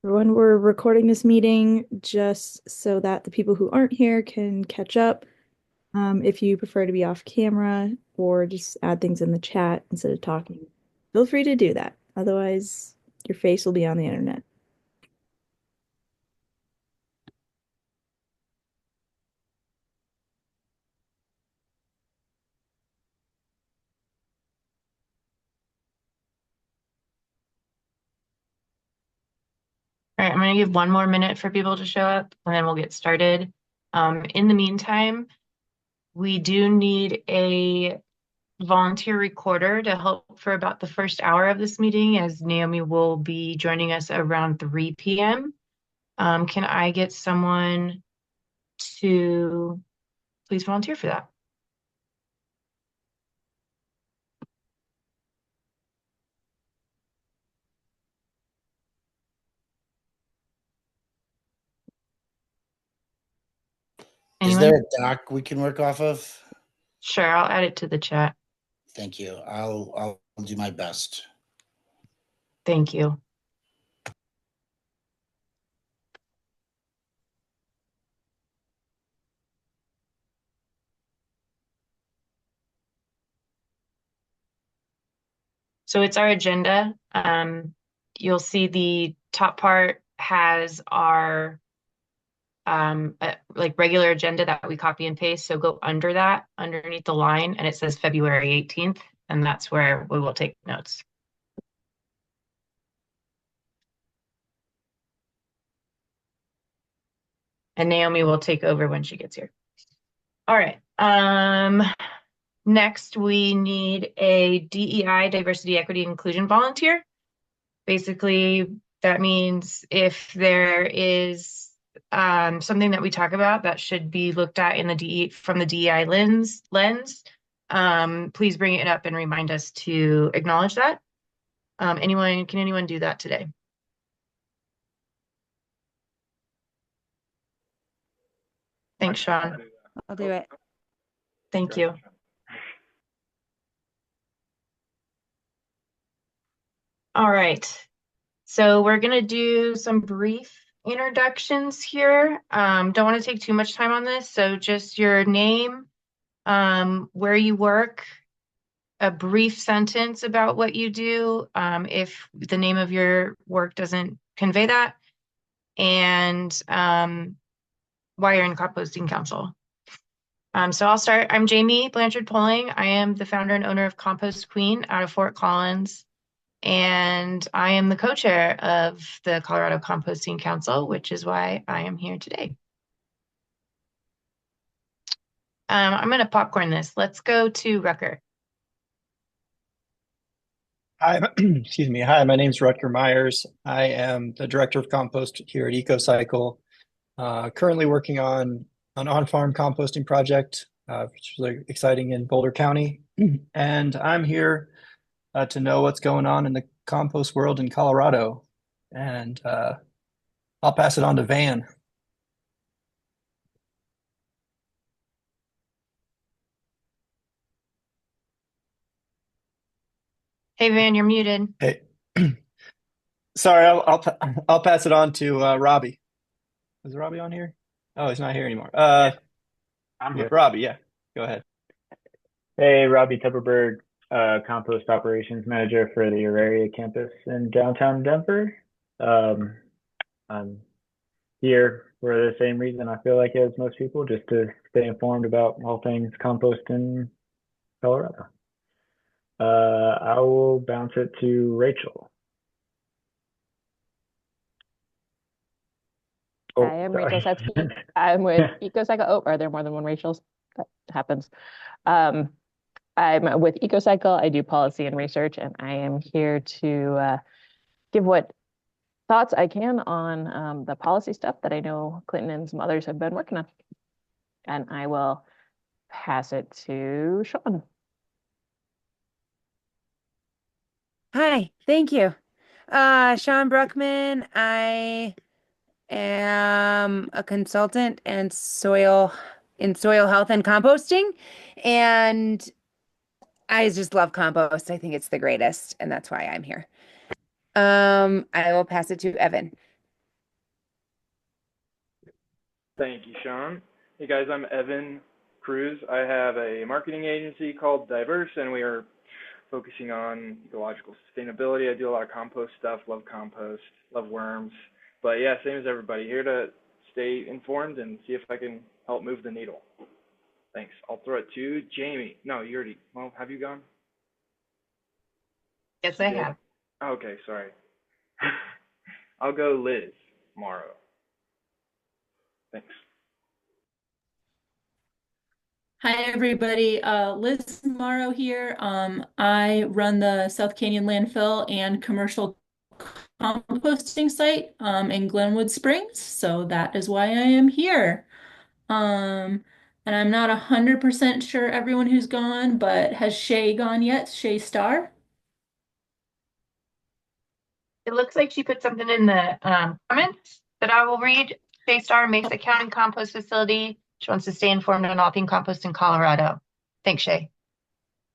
When we're recording this meeting, just so that the people who aren't here can catch up. If you prefer to be off camera or just add things in the chat instead of talking, feel free to do that. Otherwise, your face will be on the internet. All right, I'm going to give one more minute for people to show up and then we'll get started. In the meantime, we do need a volunteer recorder to help for about the first hour of this meeting, as Naomi will be joining us around 3 p.m. Can I get someone to please volunteer for that? Is there Anyone? a doc we can work off of? Sure, I'll add it to the chat. Thank you. I'll do my best. Thank you. So it's our agenda. You'll see the top part has our like regular agenda that we copy and paste. So go under that, underneath the line, and it says February 18th, and that's where we will take notes. And Naomi will take over when she gets here. All right. Next, we need a DEI, diversity, equity, inclusion volunteer. Basically, that means if there is something that we talk about that should be looked at in the from the DEI lens, please bring it up and remind us to acknowledge that. Can anyone do that today? Thanks, Sean. I'll do it. Thank you. All right. So we're going to do some brief introductions here. Don't want to take too much time on this. So just your name, where you work, a brief sentence about what you do, if the name of your work doesn't convey that, and why you're in Composting Council. So I'll start. I'm Jamie Blanchard Poling. I am the founder and owner of Compost Queen out of Fort Collins, and I am the co-chair of the Colorado Composting Council, which is why I am here today. I'm going to popcorn this. Let's go to Rucker. Hi, excuse me. Hi, my name's Rutger Myers. I am the director of compost here at EcoCycle. Currently working on an on-farm composting project, which is really exciting in Boulder County. And I'm here to know what's going on in the compost world in Colorado. And I'll pass it on to Van. Hey, Van, you're muted. Hey, sorry, I'll pass it on to Robbie. Is Robbie on here? Oh, he's not here anymore. I'm here. Robbie, yeah, go ahead. Hey, Robbie Tupperberg, Compost Operations Manager for the Auraria campus in downtown Denver. I'm here for the same reason I feel like as most people, just to stay informed about all things compost in Colorado. I will bounce it to Rachel. Hi, I'm Rachel Setsky. I'm with EcoCycle. Oh, are there more than one Rachels? That happens. I'm with EcoCycle. I do policy and research, and I am here to give what thoughts I can on the policy stuff that I know Clinton and some others have been working on. And I will pass it to Sean. Hi, thank you. Sean Bruckman. I am a consultant and soil health and composting, and I just love compost. I think it's the greatest, and that's why I'm here. I will pass it to Evan. Thank you, Sean. Hey guys, I'm Evan Cruz. I have a marketing agency called Diverse, and we are focusing on ecological sustainability. I do a lot of compost stuff, love compost, love worms. But yeah, same as everybody, here to stay informed and see if I can help move the needle. Thanks. I'll throw it to Jamie. No, you already, well, have you gone? Yes, You I did? have. Okay, sorry. I'll go Liz Morrow. Thanks. Hi, everybody. Liz Morrow here. I run the South Canyon landfill and commercial composting site in Glenwood Springs, so that is why I am here. And I'm not 100% sure everyone who's gone, but has Shay gone yet? Shay Star? It looks like she put something in the comments that I will read. Star makes a county compost facility. She wants to stay informed on all things compost in Colorado. Thanks, Shay.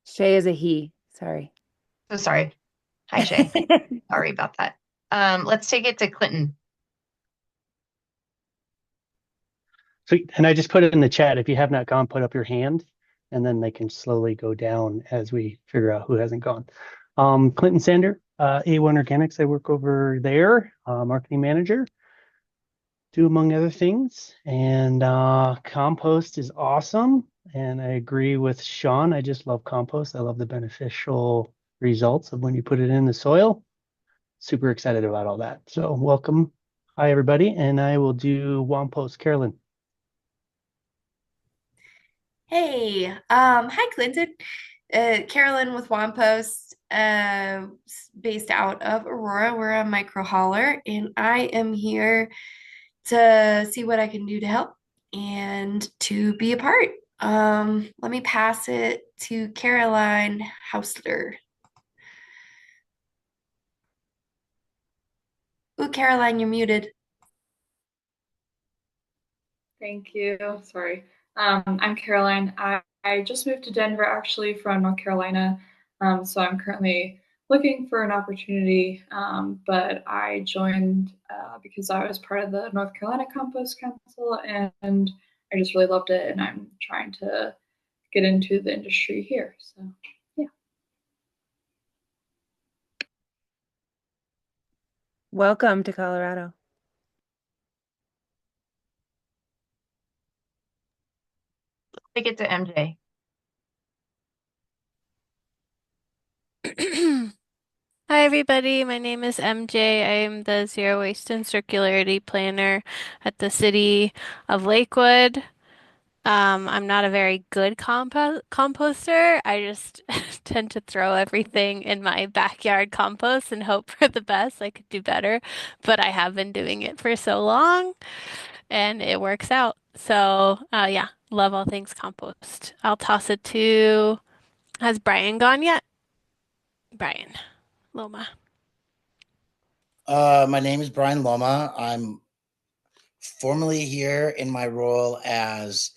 Shay is a he. Sorry. So sorry. Hi, Shay. Sorry about that. Let's take it to Clinton. So, and I just put it in the chat. If you have not gone, put up your hand, and then they can slowly go down as we figure out who hasn't gone. Clinton Sander, A1 Organics. I work over there, marketing manager. Do among other things, and compost is awesome. And I agree with Sean. I just love compost. I love the beneficial results of when you put it in the soil. Super excited about all that. So welcome. Hi, everybody. And I will do Wampost. Carolyn. Hey, hi Clinton. Carolyn with Wampost, based out of Aurora. We're a micro hauler, and I am here to see what I can do to help and to be a part. Let me pass it to Caroline Hausler. Ooh, Caroline, you're muted. Thank you. Sorry. I'm Caroline. I just moved to Denver actually from North Carolina. So I'm currently looking for an opportunity, but I joined because I was part of the North Carolina Compost Council and I just really loved it and I'm trying to get into the industry here. So yeah. Welcome to Colorado. Take it to MJ. Hi, everybody. My name is MJ. I am the Zero Waste and Circularity Planner at the City of Lakewood. I'm not a very good composter. I just tend to throw everything in my backyard compost and hope for the best. I could do better, but I have been doing it for so long and it works out. So, yeah, love all things compost. I'll toss it to, has Brian gone yet? Brian Loma. My name is Brian Loma. I'm formerly here in my role as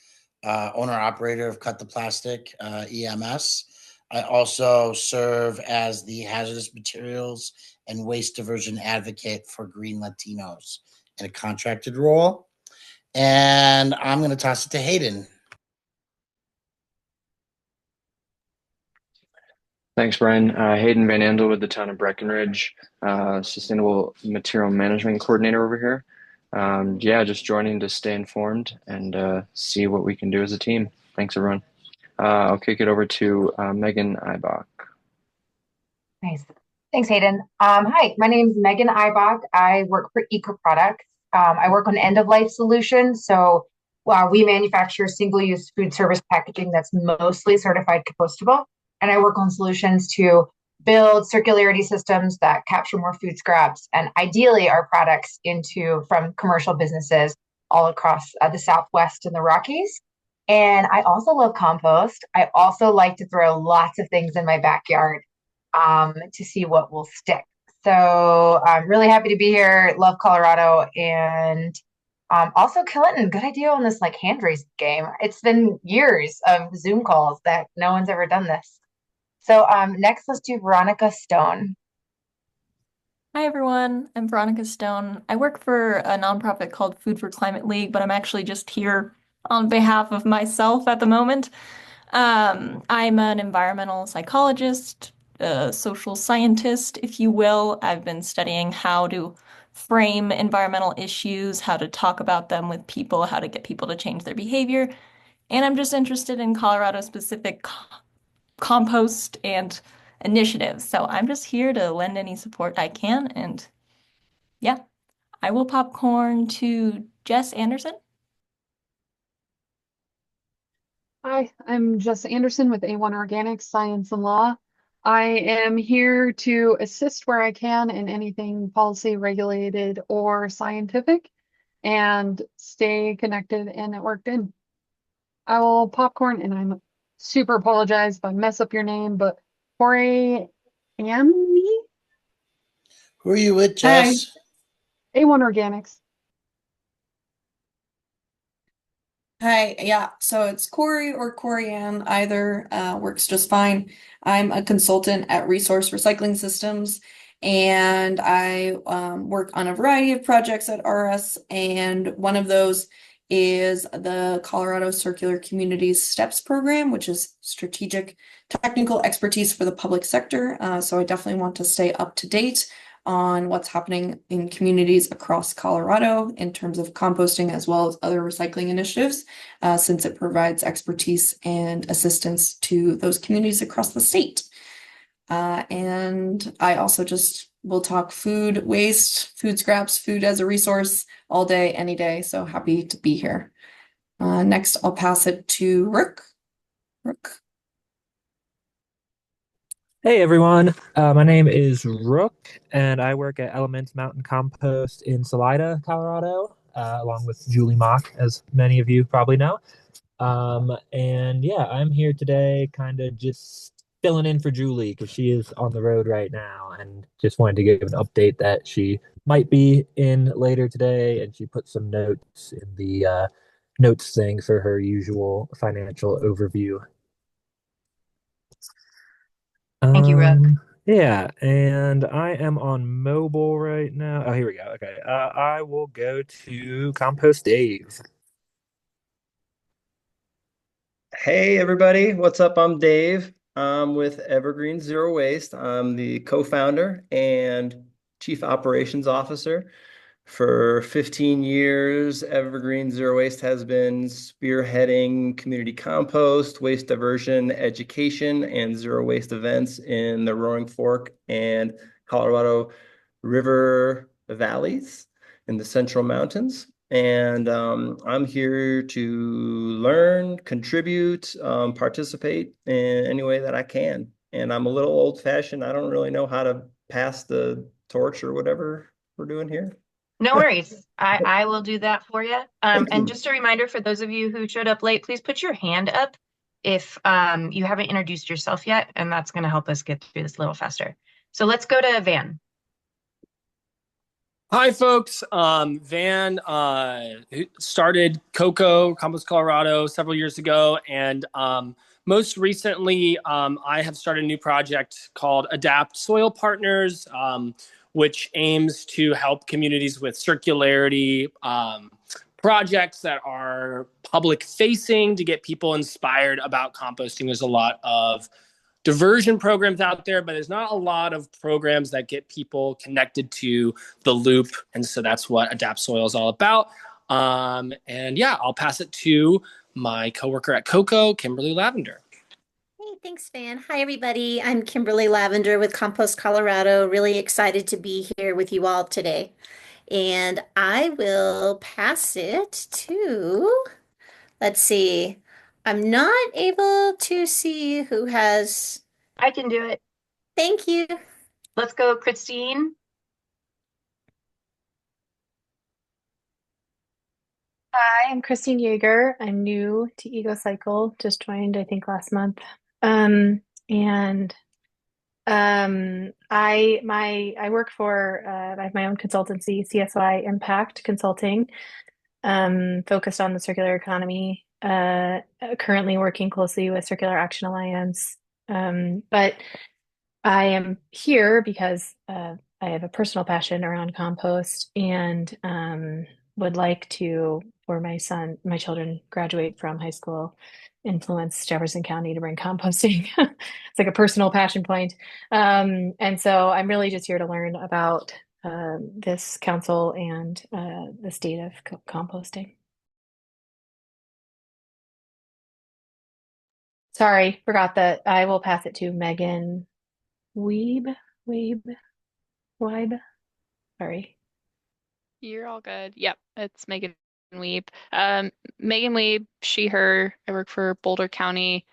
owner operator of Cut the Plastic EMS. I also serve as the hazardous materials and waste diversion advocate for Green Latinos in a contracted role. And I'm going to toss it to Hayden. Thanks, Brian. Hayden Van Andel with the town of Breckenridge, Sustainable Material Management Coordinator over here. Yeah, just joining to stay informed and see what we can do as a team. Thanks, everyone. I'll kick it over to Megan Eibach. Nice. Thanks, Hayden. Hi, my name is Megan Eibach. I work for Eco Products. I work on end-of-life solutions. So we manufacture single-use food service packaging that's mostly certified compostable. And I work on solutions to build circularity systems that capture more food scraps and ideally our products from commercial businesses all across the Southwest and the Rockies. And I also love compost. I also like to throw lots of things in my backyard to see what will stick. So I'm really happy to be here. Love Colorado. And also Clinton, good idea on this like hand raising game. It's been years of Zoom calls that no one's ever done this. So next let's do Veronica Stone. Hi everyone, I'm Veronica Stone. I work for a nonprofit called Food for Climate League, but I'm actually just here on behalf of myself at the moment. I'm an environmental psychologist, a social scientist, if you will. I've been studying how to frame environmental issues, how to talk about them with people, how to get people to change their behavior. And I'm just interested in Colorado specific compost and initiatives. So I'm just here to lend any support I can. And yeah, I will popcorn to Jess Anderson. Hi, I'm Jess Anderson with A1 Organics Science and Law. I am here to assist where I can in anything policy regulated or scientific and stay connected and networked in. I will popcorn and I'm super apologize if I mess up your name, but Corey Ammy? Who are you with, Hi, Jess? A1 Organics. Hi, yeah, so it's Corey or Corianne, either works just fine. I'm a consultant at Resource Recycling Systems, and I work on a variety of projects at RS, and one of those is the Colorado Circular Communities STEPS program, which is strategic technical expertise for the public sector. So I definitely want to stay up to date on what's happening in communities across Colorado in terms of composting as well as other recycling initiatives, since it provides expertise and assistance to those communities across the state. And I also just will talk food waste, food scraps, food as a resource all day, any day. So happy to be here. Next, I'll pass it to Rook. Rook. Hey everyone, my name is Rook, and I work at Elements Mountain Compost in Salida, Colorado, along with Julie Mock, as many of you probably know. And yeah, I'm here today, kind of just filling in for Julie because she is on the road right now, and just wanted to give an update that she might be in later today, and she put some notes in the notes thing for her usual financial overview. Thank you, Rook. Yeah, and I am on mobile right now. Oh, here we go. Okay. I will go to Compost Dave. Hey everybody, what's up? I'm Dave. I'm with Evergreen Zero Waste. I'm the co-founder and chief operations officer. For 15 years, Evergreen Zero Waste has been spearheading community compost, waste diversion, education, and zero waste events in the Roaring Fork and Colorado River valleys in the Central Mountains. And I'm here to learn, contribute, participate in any way that I can. And I'm a little old-fashioned. I don't really know how to pass the torch or whatever we're doing here. No worries. I will do that for you. Thank And you. just a reminder for those of you who showed up late, please put your hand up if you haven't introduced yourself yet, and that's going to help us get through this a little faster. So let's go to Van. Hi, folks. Van started Coco, Compost Colorado, several years ago. And most recently, I have started a new project called Adapt Soil Partners, which aims to help communities with circularity projects that are public facing to get people inspired about composting. There's a lot of diversion programs out there, but there's not a lot of programs that get people connected to the loop. And so that's what Adapt Soil is all about. And yeah, I'll pass it to my coworker at Coco, Kimberly Lavender. Hey, thanks, Van. Hi, everybody. I'm Kimberly Lavender with Compost Colorado. Really excited to be here with you all today. And I will pass it to, let's see, I'm not able to see who has. I can do it. Thank you. Let's go, Christine. Hi, I'm Christine Yeager. I'm new to EcoCycle, just joined, I think, last month. And I work for I have my own consultancy, CSY Impact Consulting, focused on the circular economy. Currently working closely with Circular Action Alliance. But I am here because I have a personal passion around compost and would like to, for my children graduate from high school, influence Jefferson County to bring composting. It's like a personal passion point. And so I'm really just here to learn about this council and the state of composting. Sorry, forgot that I will pass it to Megan Weeb. Weeb. Weib. Sorry. You're all good. Yep, it's Megan Weeb. Megan Weeb, she, her. I work for Boulder County,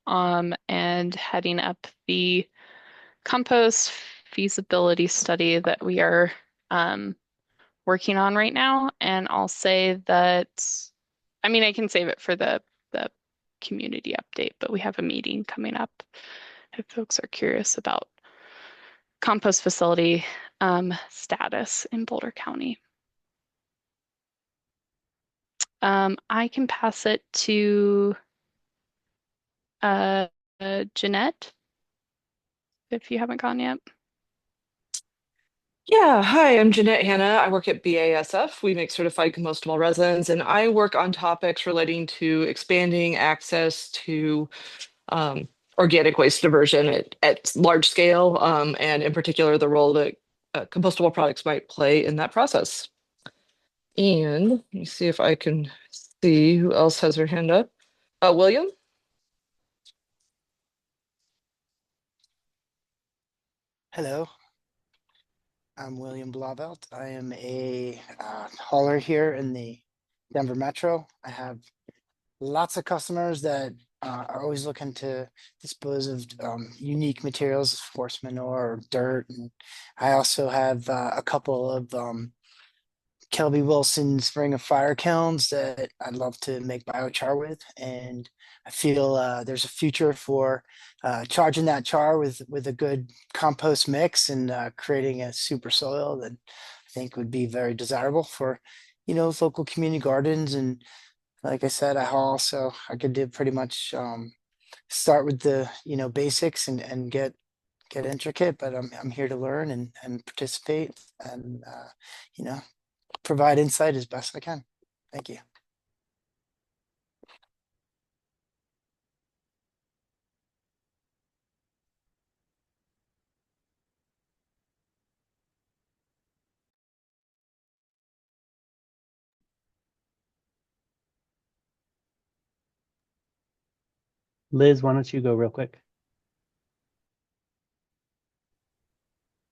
and heading up the compost feasibility study that we are working on right now. And I'll say that, I mean, I can save it for the community update, but we have a meeting coming up if folks are curious about compost facility status in Boulder County. I can pass it to Jeanette if you haven't gone yet. Yeah, hi, I'm Jeanette Hanna. I work at BASF. We make certified compostable resins, and I work on topics relating to expanding access to organic waste diversion at large scale, and in particular, the role that compostable products might play in that process. And let me see if I can see who else has their hand up. William? Hello, I'm William Blauvelt. I am a hauler here in the Denver Metro. I have lots of customers that are always looking to dispose of unique materials, horse manure or dirt. And I also have a couple of Kelby Wilson's Ring of Fire kilns that I'd love to make biochar with. And I feel there's a future for charging that char with a good compost mix and creating a super soil that I think would be very desirable for, local community gardens. And like I said, I haul, so I could do pretty much start with the, basics and get intricate, but I'm here to learn and participate and, provide insight as best I can. Thank you. Liz, why don't you go real quick?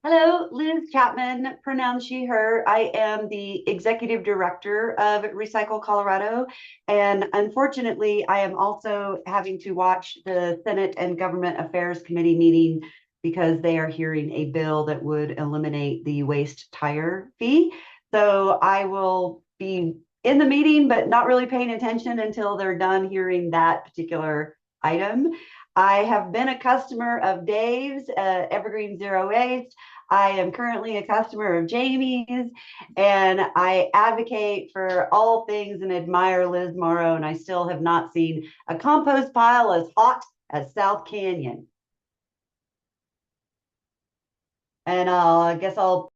Hello, Liz Chapman, pronounced she, her. I am the executive director of Recycle Colorado. And unfortunately, I am also having to watch the Senate and Government Affairs Committee meeting because they are hearing a bill that would eliminate the waste tire fee. So I will be in the meeting, but not really paying attention until they're done hearing that particular item. I have been a customer of Dave's Evergreen Zero Waste. I am currently a customer of Jamie's, and I advocate for all things and admire Liz Morrow, and I still have not seen a compost pile as hot as South Canyon. And I guess I'll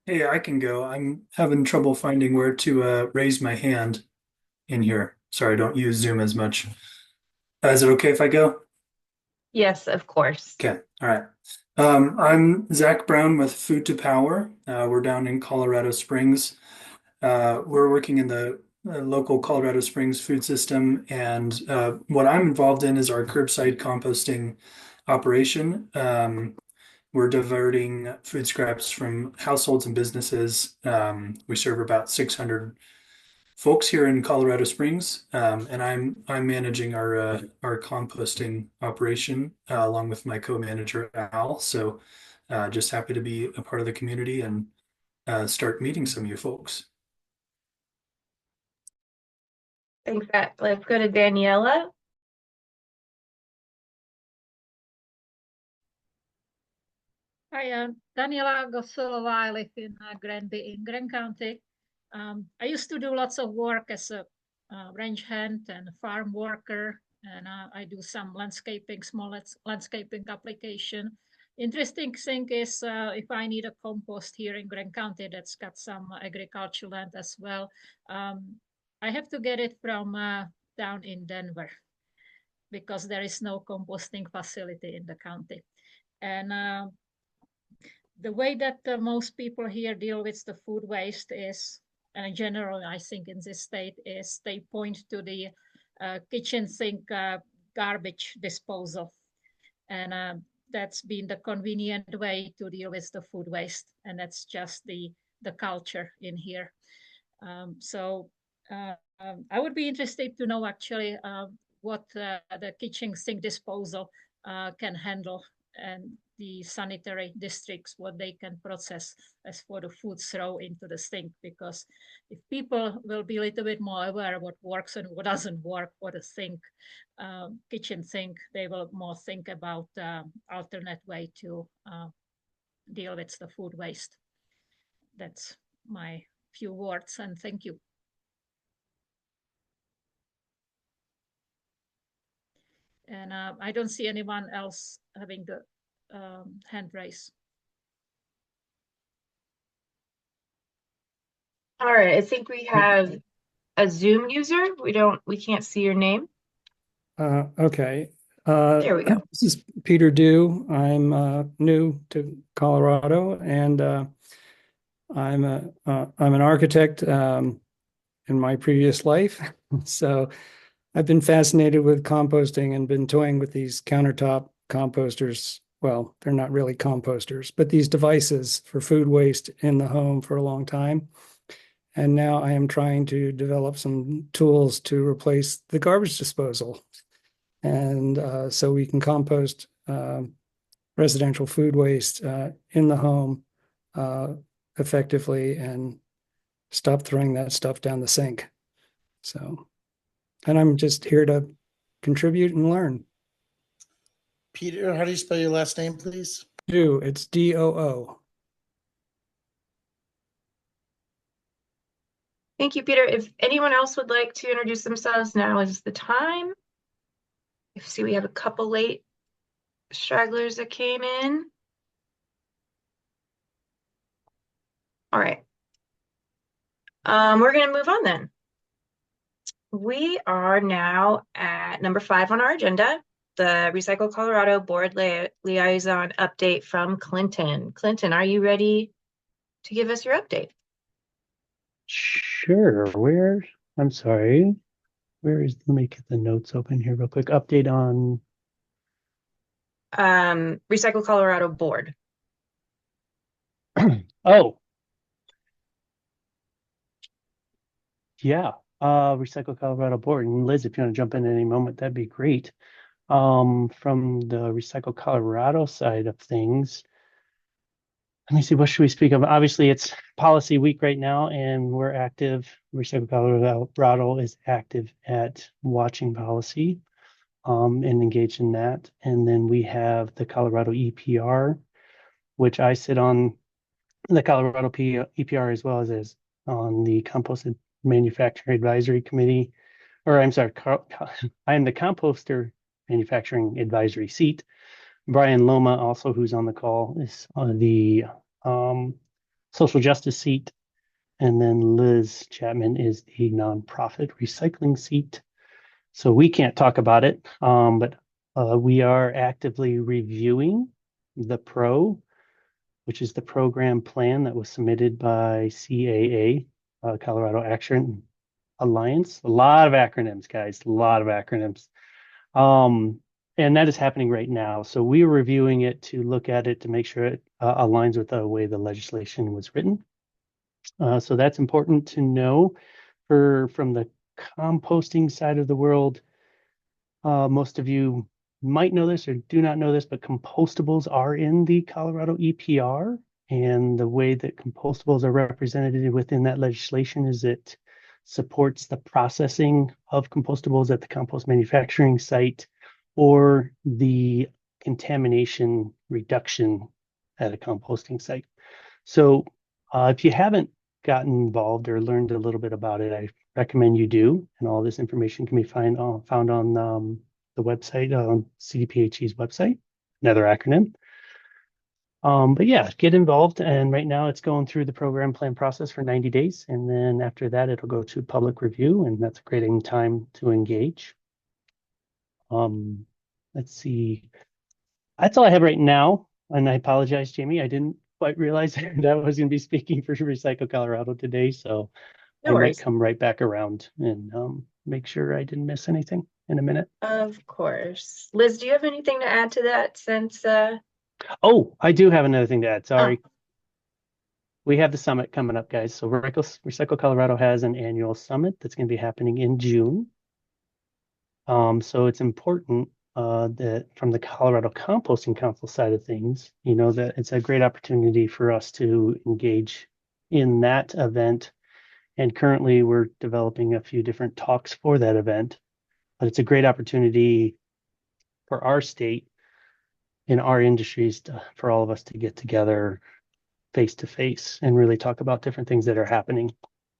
Hey, I can go. I'm having trouble finding where to raise my hand in here. Sorry, I don't use Zoom as much. Is it okay if I go? Yes, of course. Okay, all right. I'm Zach Brown with Food to Power. We're down in Colorado Springs. We're working in the local Colorado Springs food system, and what I'm involved in is our curbside composting operation. We're diverting food scraps from households and businesses. We serve about 600 folks here in Colorado Springs, and I'm managing our composting operation along with my co-manager Al. So just happy to be a part of the community and start meeting some of you folks. Thanks, Zach. Let's go to Daniela. Hi, Daniela Gosolo. I live in Grand County. I used to do lots of work as a ranch hand and farm worker and I do some landscaping, small landscaping application. Interesting thing is if I need a compost here in Grand County that's got some agricultural land as well, I have to get it from down in Denver because there is no composting facility in the county. And the way that most people here deal with the food waste is, and in general, I think in this state, is they point to the kitchen sink garbage disposal. And that's been the convenient way to deal with the food waste. And that's just the culture in here. I would be interested to know actually what the kitchen sink disposal can handle, and the sanitary districts, what they can process as for the food throw into the sink. Because if people will be a little bit more aware of what works and what doesn't work for the sink, kitchen sink, they will more think about alternate way to deal with the food waste. That's my few words, and thank you. And I don't see anyone else having the hand raise. All right, I think we have a Zoom user. We can't see your name. Okay. There we go. This is Peter Dew. I'm new to Colorado, and I'm an architect in my previous life. So I've been fascinated with composting and been toying with these countertop composters. Well, they're not really composters, but these devices for food waste in the home for a long time. And now I am trying to develop some tools to replace the garbage disposal. And so we can compost residential food waste in the home effectively and stop throwing that stuff down the sink. So, and I'm just here to contribute and learn. Peter, how do you spell your last name, please? Do it's DOO. Thank you, Peter. If anyone else would like to introduce themselves, now is the time. I see we have a couple late stragglers that came in. All right. We're going to move on then. We are now at number 5 on our agenda, the Recycle Colorado Board Liaison update from Clinton. Clinton, are you ready to give us your update? Sure. I'm sorry. Let me get the notes open here real quick. Update on Recycle Colorado Board. Oh. Yeah. Recycle Colorado Board. And Liz, if you want to jump in at any moment, that'd be great. From the Recycle Colorado side of things, let me see, what should we speak of? Obviously, it's policy week right now, and we're active. Recycle Colorado is active at watching policy and engaged in that. And then we have the Colorado EPR, which I sit on the Colorado EPR as well as on the Composted Manufacturing Advisory Committee. Or I'm sorry, I am the Composter Manufacturing Advisory seat. Brian Loma, also who's on the call, is on the social justice seat. And then Liz Chapman is the nonprofit recycling seat. So we can't talk about it, but we are actively reviewing the PRO, which is the program plan that was submitted by CAA, Colorado Action Alliance. A lot of acronyms, guys, a lot of acronyms. And that is happening right now. So we are reviewing it to look at it to make sure it aligns with the way the legislation was written. So that's important to know. From the composting side of the world, most of you might know this or do not know this, but compostables are in the Colorado EPR. And the way that compostables are represented within that legislation is it supports the processing of compostables at the compost manufacturing site or the contamination reduction at a composting site. So if you haven't gotten involved or learned a little bit about it, I recommend you do. And all this information can be found on the website on CDPHE's website, another acronym. But yeah, get involved. And right now it's going through the program plan process for 90 days. And then after that, it'll go to public review, and that's a great time to engage. Let's see. That's all I have right now. And I apologize, Jamie. I didn't quite realize that I was going to be speaking for Recycle Colorado today. So No I might worries. come right back around and make sure I didn't miss anything in a minute. Of course. Liz, do you have anything to add to that since Oh, I do have another thing to add. Sorry. We have the summit coming up, guys. So Recycle Colorado has an annual summit that's going to be happening in June. So it's important that from the Colorado Composting Council side of things, that it's a great opportunity for us to engage in that event. And currently we're developing a few different talks for that event, but it's a great opportunity for our state in our industries for all of us to get together face to face and really talk about different things that are happening.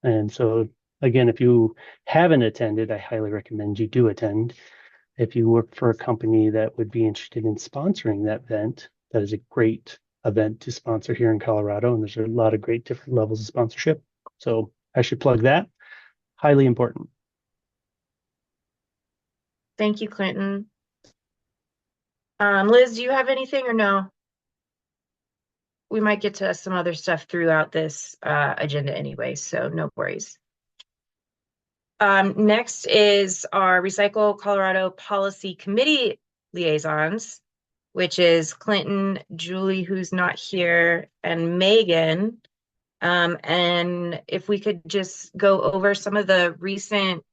And so, again, if you haven't attended, I highly recommend you do attend. If you work for a company that would be interested in sponsoring that event, that is a great event to sponsor here in Colorado. And there's a lot of great different levels of sponsorship. So I should plug that. Highly important. Thank you, Clinton. Liz, do you have anything or no? We might get to some other stuff throughout this agenda anyway, so no worries. Next is our Recycle Colorado Policy Committee liaisons, which is Clinton, Julie, who's not here, and Megan. And if we could just go over some of the recent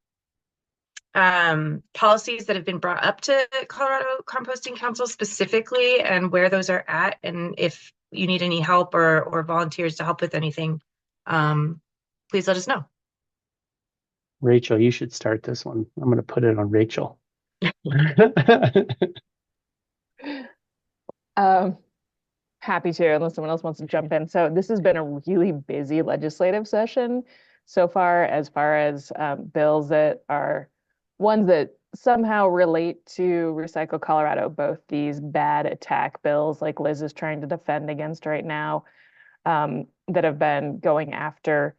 policies that have been brought up to Colorado Composting Council specifically, and where those are at, and if you need any help or volunteers to help with anything, please let us know. Rachel, you should start this one. I'm going to put it on Rachel. Happy to, unless someone else wants to jump in. So this has been a really busy legislative session so far as bills that are ones that somehow relate to Recycle Colorado, both these bad attack bills like Liz is trying to defend against right now, that have been going after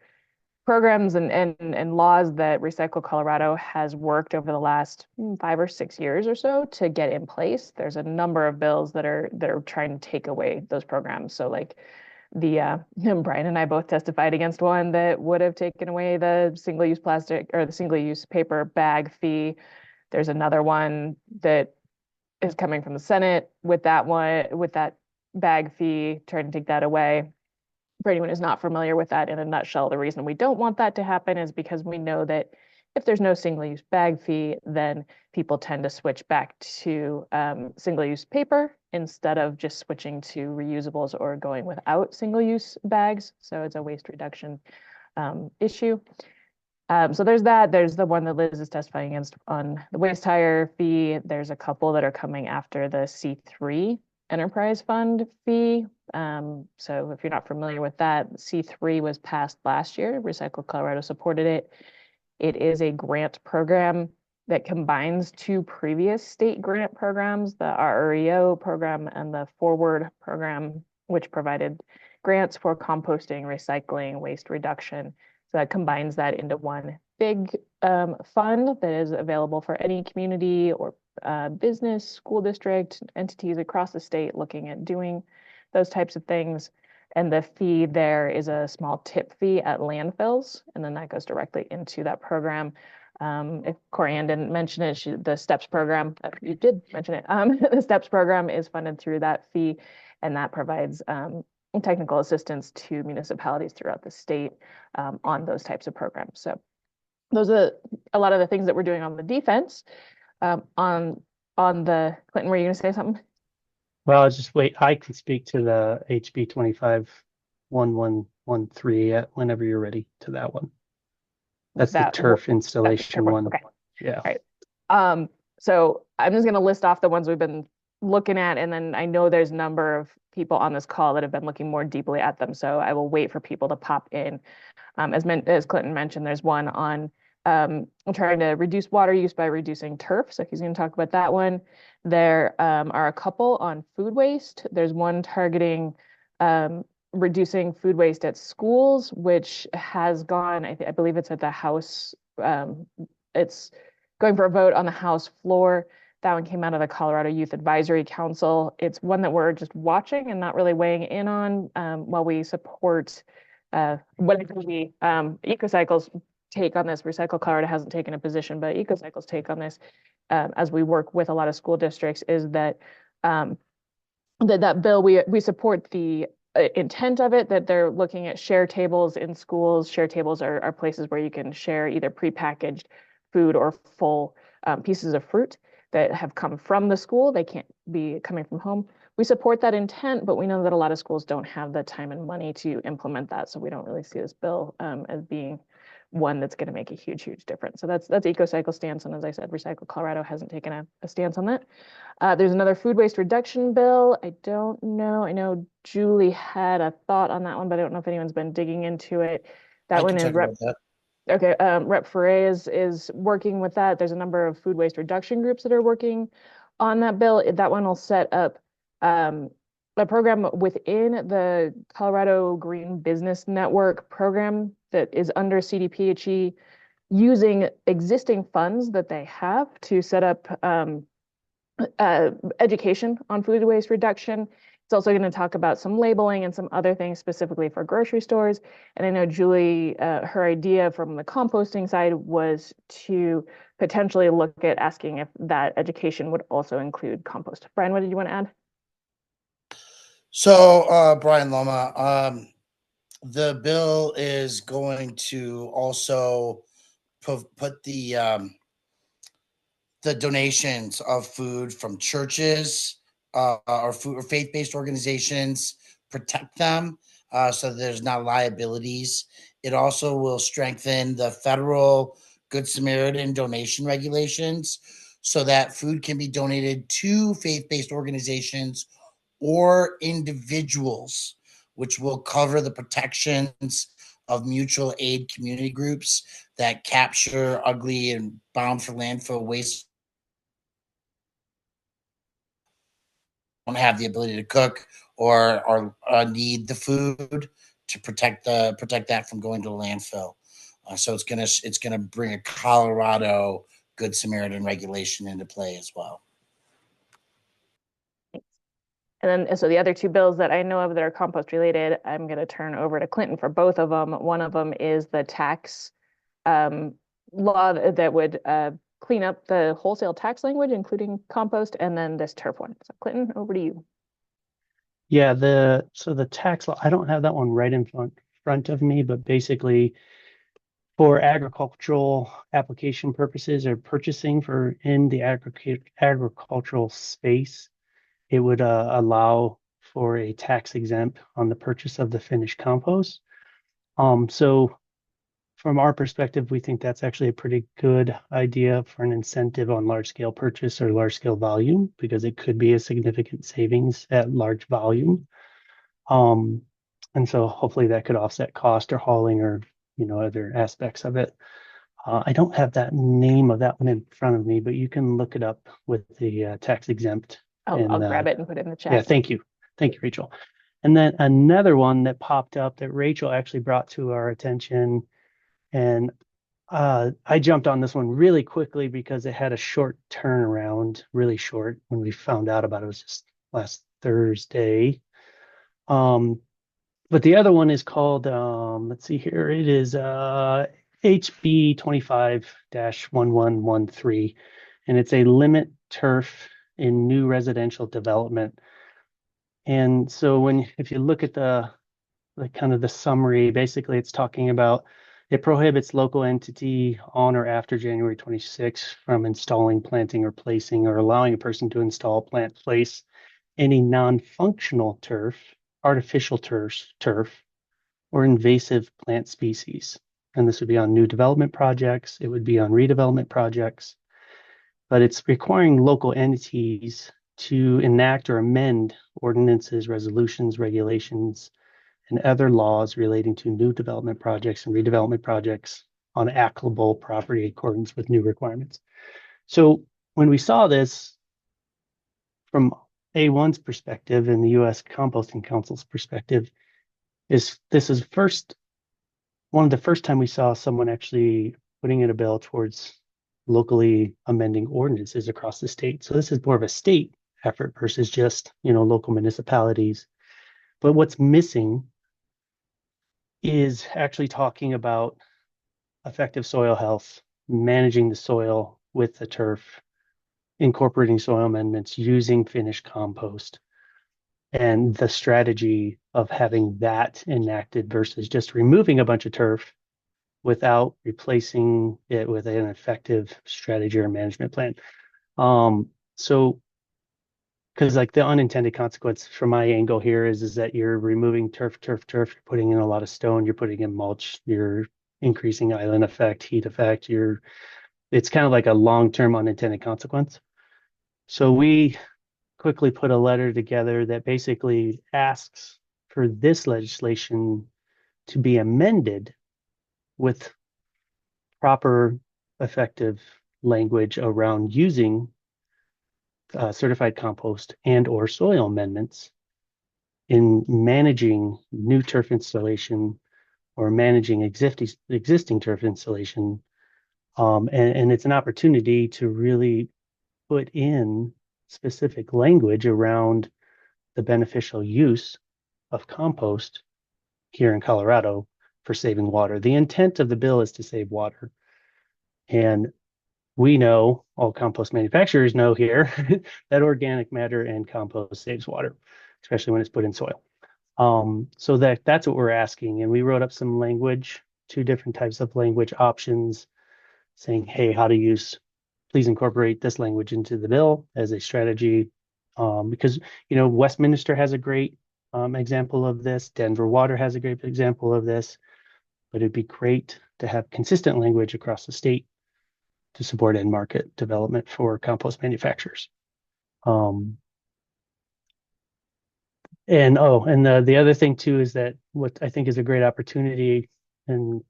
programs and laws that Recycle Colorado has worked over the last 5 or 6 years or so to get in place. There's a number of bills that are trying to take away those programs. So like the Brian and I both testified against one that would have taken away the single-use plastic or the single-use paper bag fee. There's another one that is coming from the Senate with that bag fee, trying to take that away. For anyone who's not familiar with that, in a nutshell, the reason we don't want that to happen is because we know that if there's no single-use bag fee, then people tend to switch back to single-use paper instead of just switching to reusables or going without single-use bags. So it's a waste reduction issue. So there's that. There's the one that Liz is testifying against on the waste hire fee. There's a couple that are coming after the C3 enterprise fund fee. So if you're not familiar with that, C3 was passed last year. Recycle Colorado supported it. It is a grant program that combines 2 previous state grant programs, the RREO program and the Forward program, which provided grants for composting, recycling, waste reduction. So that combines that into one big fund that is available for any community or business, school district, entities across the state looking at doing those types of things. And the fee there is a small tip fee at landfills, and then that goes directly into that program. If Corianne didn't mention it, the STEPS program, you did mention it, the STEPS program is funded through that fee, and that provides technical assistance to municipalities throughout the state on those types of programs. So those are a lot of the things that we're doing on the defense. On the, Clinton, were you going to say something? Well, just wait. I can speak to the HB 251113 whenever you're ready to that one. That's the turf installation one. Okay. Yeah. All right. So I'm just going to list off the ones we've been looking at, and then I know there's a number of people on this call that have been looking more deeply at them, so I will wait for people to pop in. As Clinton mentioned, there's one on trying to reduce water use by reducing turf. So he's going to talk about that one. There are a couple on food waste. There's one targeting reducing food waste at schools, which has gone, I believe it's at the House, it's going for a vote on the House floor. That one came out of the Colorado Youth Advisory Council. It's one that we're just watching and not really weighing in on while we support what we EcoCycle's take on this. Recycle Colorado hasn't taken a position, but EcoCycle's take on this as we work with a lot of school districts is that that bill, we support the intent of it, that they're looking at share tables in schools. Share tables are places where you can share either prepackaged food or full pieces of fruit that have come from the school. They can't be coming from home. We support that intent, but we know that a lot of schools don't have the time and money to implement that. So we don't really see this bill as being one that's going to make a huge, huge difference. So that's EcoCycle stance. And as I said, Recycle Colorado hasn't taken a stance on that. There's another food waste reduction bill. I don't know. I know Julie had a thought on that one, but I don't know if anyone's been digging into it. That one is Okay, Rep Foray is working with that. There's a number of food waste reduction groups that are working on that bill. That one will set up a program within the Colorado Green Business Network program that is under CDPHE, using existing funds that they have to set up education on food waste reduction. It's also going to talk about some labeling and some other things specifically for grocery stores. And I know Julie, her idea from the composting side was to potentially look at asking if that education would also include compost. Brian, what did you want to add? So, Brian Loma, the bill is going to also put the donations of food from churches or food or faith-based organizations, protect them so there's not liabilities. It also will strengthen the federal Good Samaritan donation regulations so that food can be donated to faith-based organizations or individuals, which will cover the protections of mutual aid community groups that capture ugly and bound for landfill waste. Don't have the ability to cook or need the food to protect that from going to the landfill. So it's gonna bring a Colorado Good Samaritan regulation into play as well. And then, so the other two bills that I know of that are compost related, I'm going to turn over to Clinton for both of them. One of them is the tax law that would clean up the wholesale tax language, including compost, and then this turf one. So Clinton, over to you. Yeah, so the tax law, I don't have that one right in front of me, but basically for agricultural application purposes or purchasing for in the agricultural space, it would allow for a tax exempt on the purchase of the finished compost. So from our perspective, we think that's actually a pretty good idea for an incentive on large scale purchase or large scale volume, because it could be a significant savings at large volume. And so hopefully that could offset cost or hauling or, other aspects of it. I don't have that name of that one in front of me, but you can look it up with the tax exempt. I'll grab it and put it in the chat. Yeah, thank you. Thank you, Rachel. And then another one that popped up that Rachel actually brought to our attention, and I jumped on this one really quickly because it had a short turnaround, really short. When we found out about it, it was just last Thursday. But the other one is called, let's see here, it is HB 25-1113, and it's a limit turf in new residential development. And so if you look at the kind of the summary, basically it's talking about it prohibits local entity on or after January 26 from installing, planting, or placing, or allowing a person to install, plant, place any non-functional turf, artificial turf, or invasive plant species. And this would be on new development projects. It would be on redevelopment projects. But it's requiring local entities to enact or amend ordinances, resolutions, regulations, and other laws relating to new development projects and redevelopment projects on applicable property in accordance with new requirements. So when we saw this from A1's perspective and the U.S. Composting Council's perspective, this is one of the first time we saw someone actually putting in a bill towards locally amending ordinances across the state. So this is more of a state effort versus just, local municipalities. But what's missing is actually talking about effective soil health, managing the soil with the turf, incorporating soil amendments, using finished compost, and the strategy of having that enacted versus just removing a bunch of turf without replacing it with an effective strategy or management plan. So because like the unintended consequence from my angle here is that you're removing turf, you're putting in a lot of stone, you're putting in mulch, you're increasing island effect, heat effect, it's kind of like a long-term unintended consequence. So we quickly put a letter together that basically asks for this legislation to be amended with proper effective language around using certified compost and or soil amendments in managing new turf installation or managing existing turf installation. And it's an opportunity to really put in specific language around the beneficial use of compost here in Colorado for saving water. The intent of the bill is to save water. And we know, all compost manufacturers know here, that organic matter and compost saves water, especially when it's put in soil. So that's what we're asking. And we wrote up some language, 2 different types of language options saying, hey, how to use, please incorporate this language into the bill as a strategy. Because, Westminster has a great example of this. Denver Water has a great example of this, but it'd be great to have consistent language across the state to support end market development for compost manufacturers. And the other thing too is that what I think is a great opportunity, and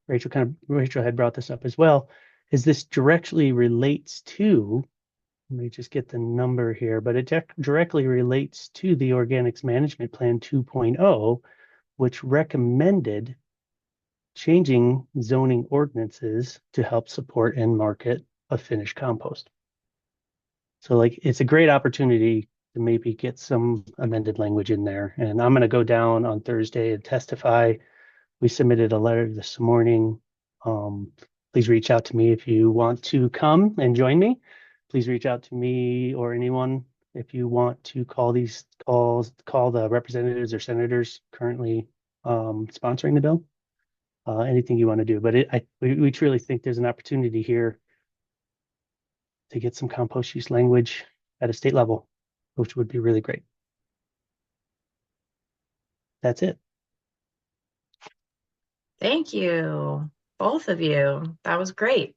Rachel had brought this up as well, is this directly relates to, let me just get the number here, but it directly relates to the Organics Management Plan 2.0, which recommended changing zoning ordinances to help support end market of finished compost. So it's a great opportunity to maybe get some amended language in there. And I'm going to go down on Thursday and testify. We submitted a letter this morning. Please reach out to me if you want to come and join me. Please reach out to me or anyone if you want to call the representatives or senators currently sponsoring the bill. Anything you want to do. But we truly think there's an opportunity here to get some compost use language at a state level, which would be really great. That's it. Thank you, both of you. That was great.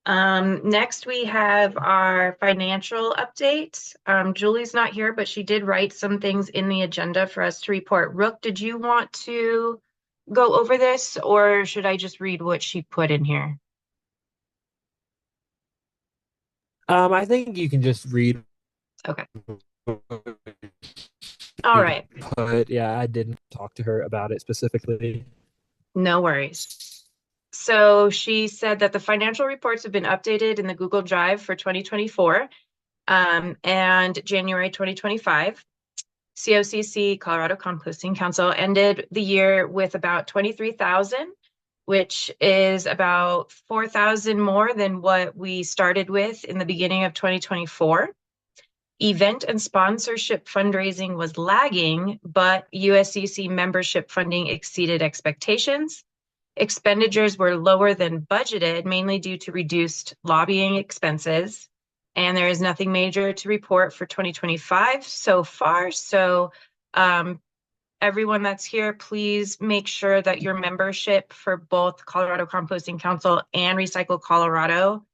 Next we have our financial update. Julie's not here, but she did write some things in the agenda for us to report. Rook, did you want to go over this, or should I just read what she put in here? I think you can just read. Okay. All right. But yeah, I didn't talk to her about it specifically. No worries. So she said that the financial reports have been updated in the Google Drive for 2024 and January 2025. COCC, Colorado Composting Council, ended the year with about 23,000, which is about 4,000 more than what we started with in the beginning of 2024. Event and sponsorship fundraising was lagging, but USCC membership funding exceeded expectations. Expenditures were lower than budgeted, mainly due to reduced lobbying expenses. And there is nothing major to report for 2025 so far. So everyone that's here, please make sure that your membership for both Colorado Composting Council and Recycle Colorado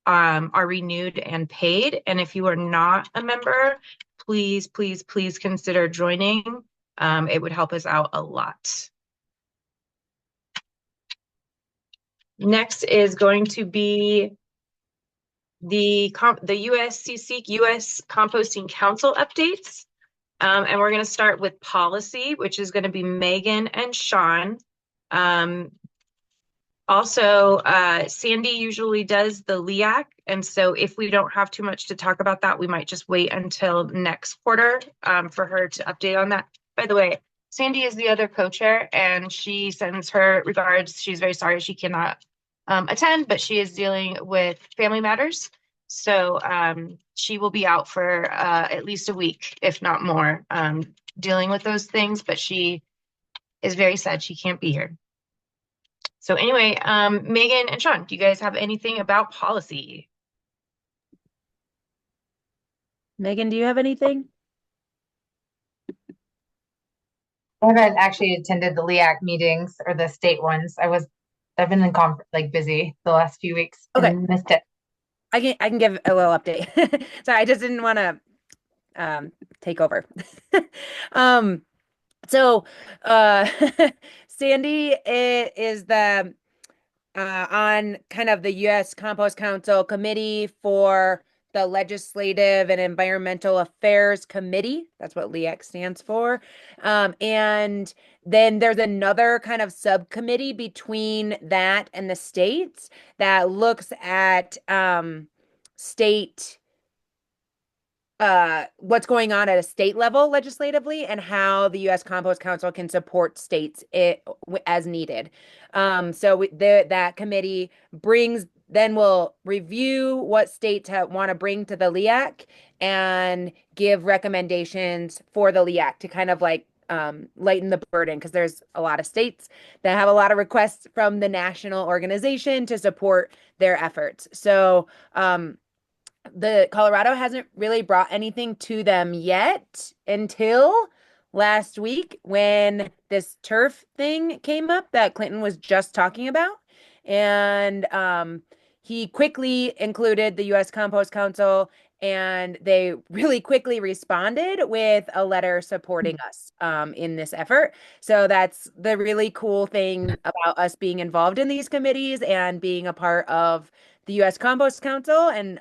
are renewed and paid. And if you are not a member, please, please, please consider joining. It would help us out a lot. Next is going to be the USCC, US Composting Council updates. And we're going to start with policy, which is going to be Megan and Sean. Also, Sandy usually does the LEAC. And so if we don't have too much to talk about that, we might just wait until next quarter for her to update on that. By the way, Sandy is the other co-chair and she sends her regards. She's very sorry she cannot attend, but she is dealing with family matters. So she will be out for at least a week, if not more, dealing with those things. But she is very sad she can't be here. So anyway, Megan and Sean, do you guys have anything about policy? Megan, do you have anything? I haven't actually attended the LEAC meetings or the state ones. I've been in busy the last few weeks and missed it. I can give a little update. Sorry, I just didn't want to take over. So Sandy is the on kind of the U.S. Compost Council committee for the Legislative and Environmental Affairs Committee. That's what LEAC stands for. And then there's another kind of subcommittee between that and the states that looks at state what's going on at a state level legislatively and how the U.S. Compost Council can support states as needed. So that committee will review what states want to bring to the LEAC and give recommendations for the LEAC to kind of like lighten the burden, because there's a lot of states that have a lot of requests from the national organization to support their efforts. So the Colorado hasn't really brought anything to them yet until last week when this turf thing came up that Clinton was just talking about. And he quickly included the U.S. Compost Council, and they really quickly responded with a letter supporting us in this effort. So that's the really cool thing about us being involved in these committees and being a part of the U.S. Compost Council and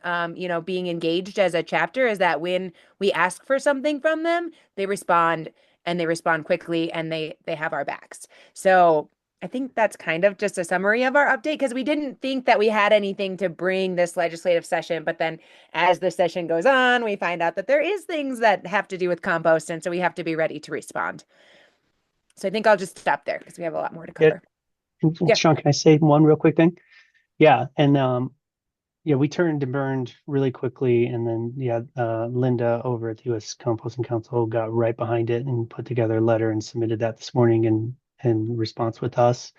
being engaged as a chapter, is that when we ask for something from them, they respond, and they respond quickly, and they have our backs. So I think that's kind of just a summary of our update, because we didn't think that we had anything to bring this legislative session, but then as the session goes on, we find out that there is things that have to do with compost, and so we have to be ready to respond. So I think I'll just stop there because we have a lot more to cover. Yeah. Sean, can I say one real quick thing? Yeah, and we turned and burned really quickly, and then Linda over at the U.S. Composting Council got right behind it and put together a letter and submitted that this morning in response with us,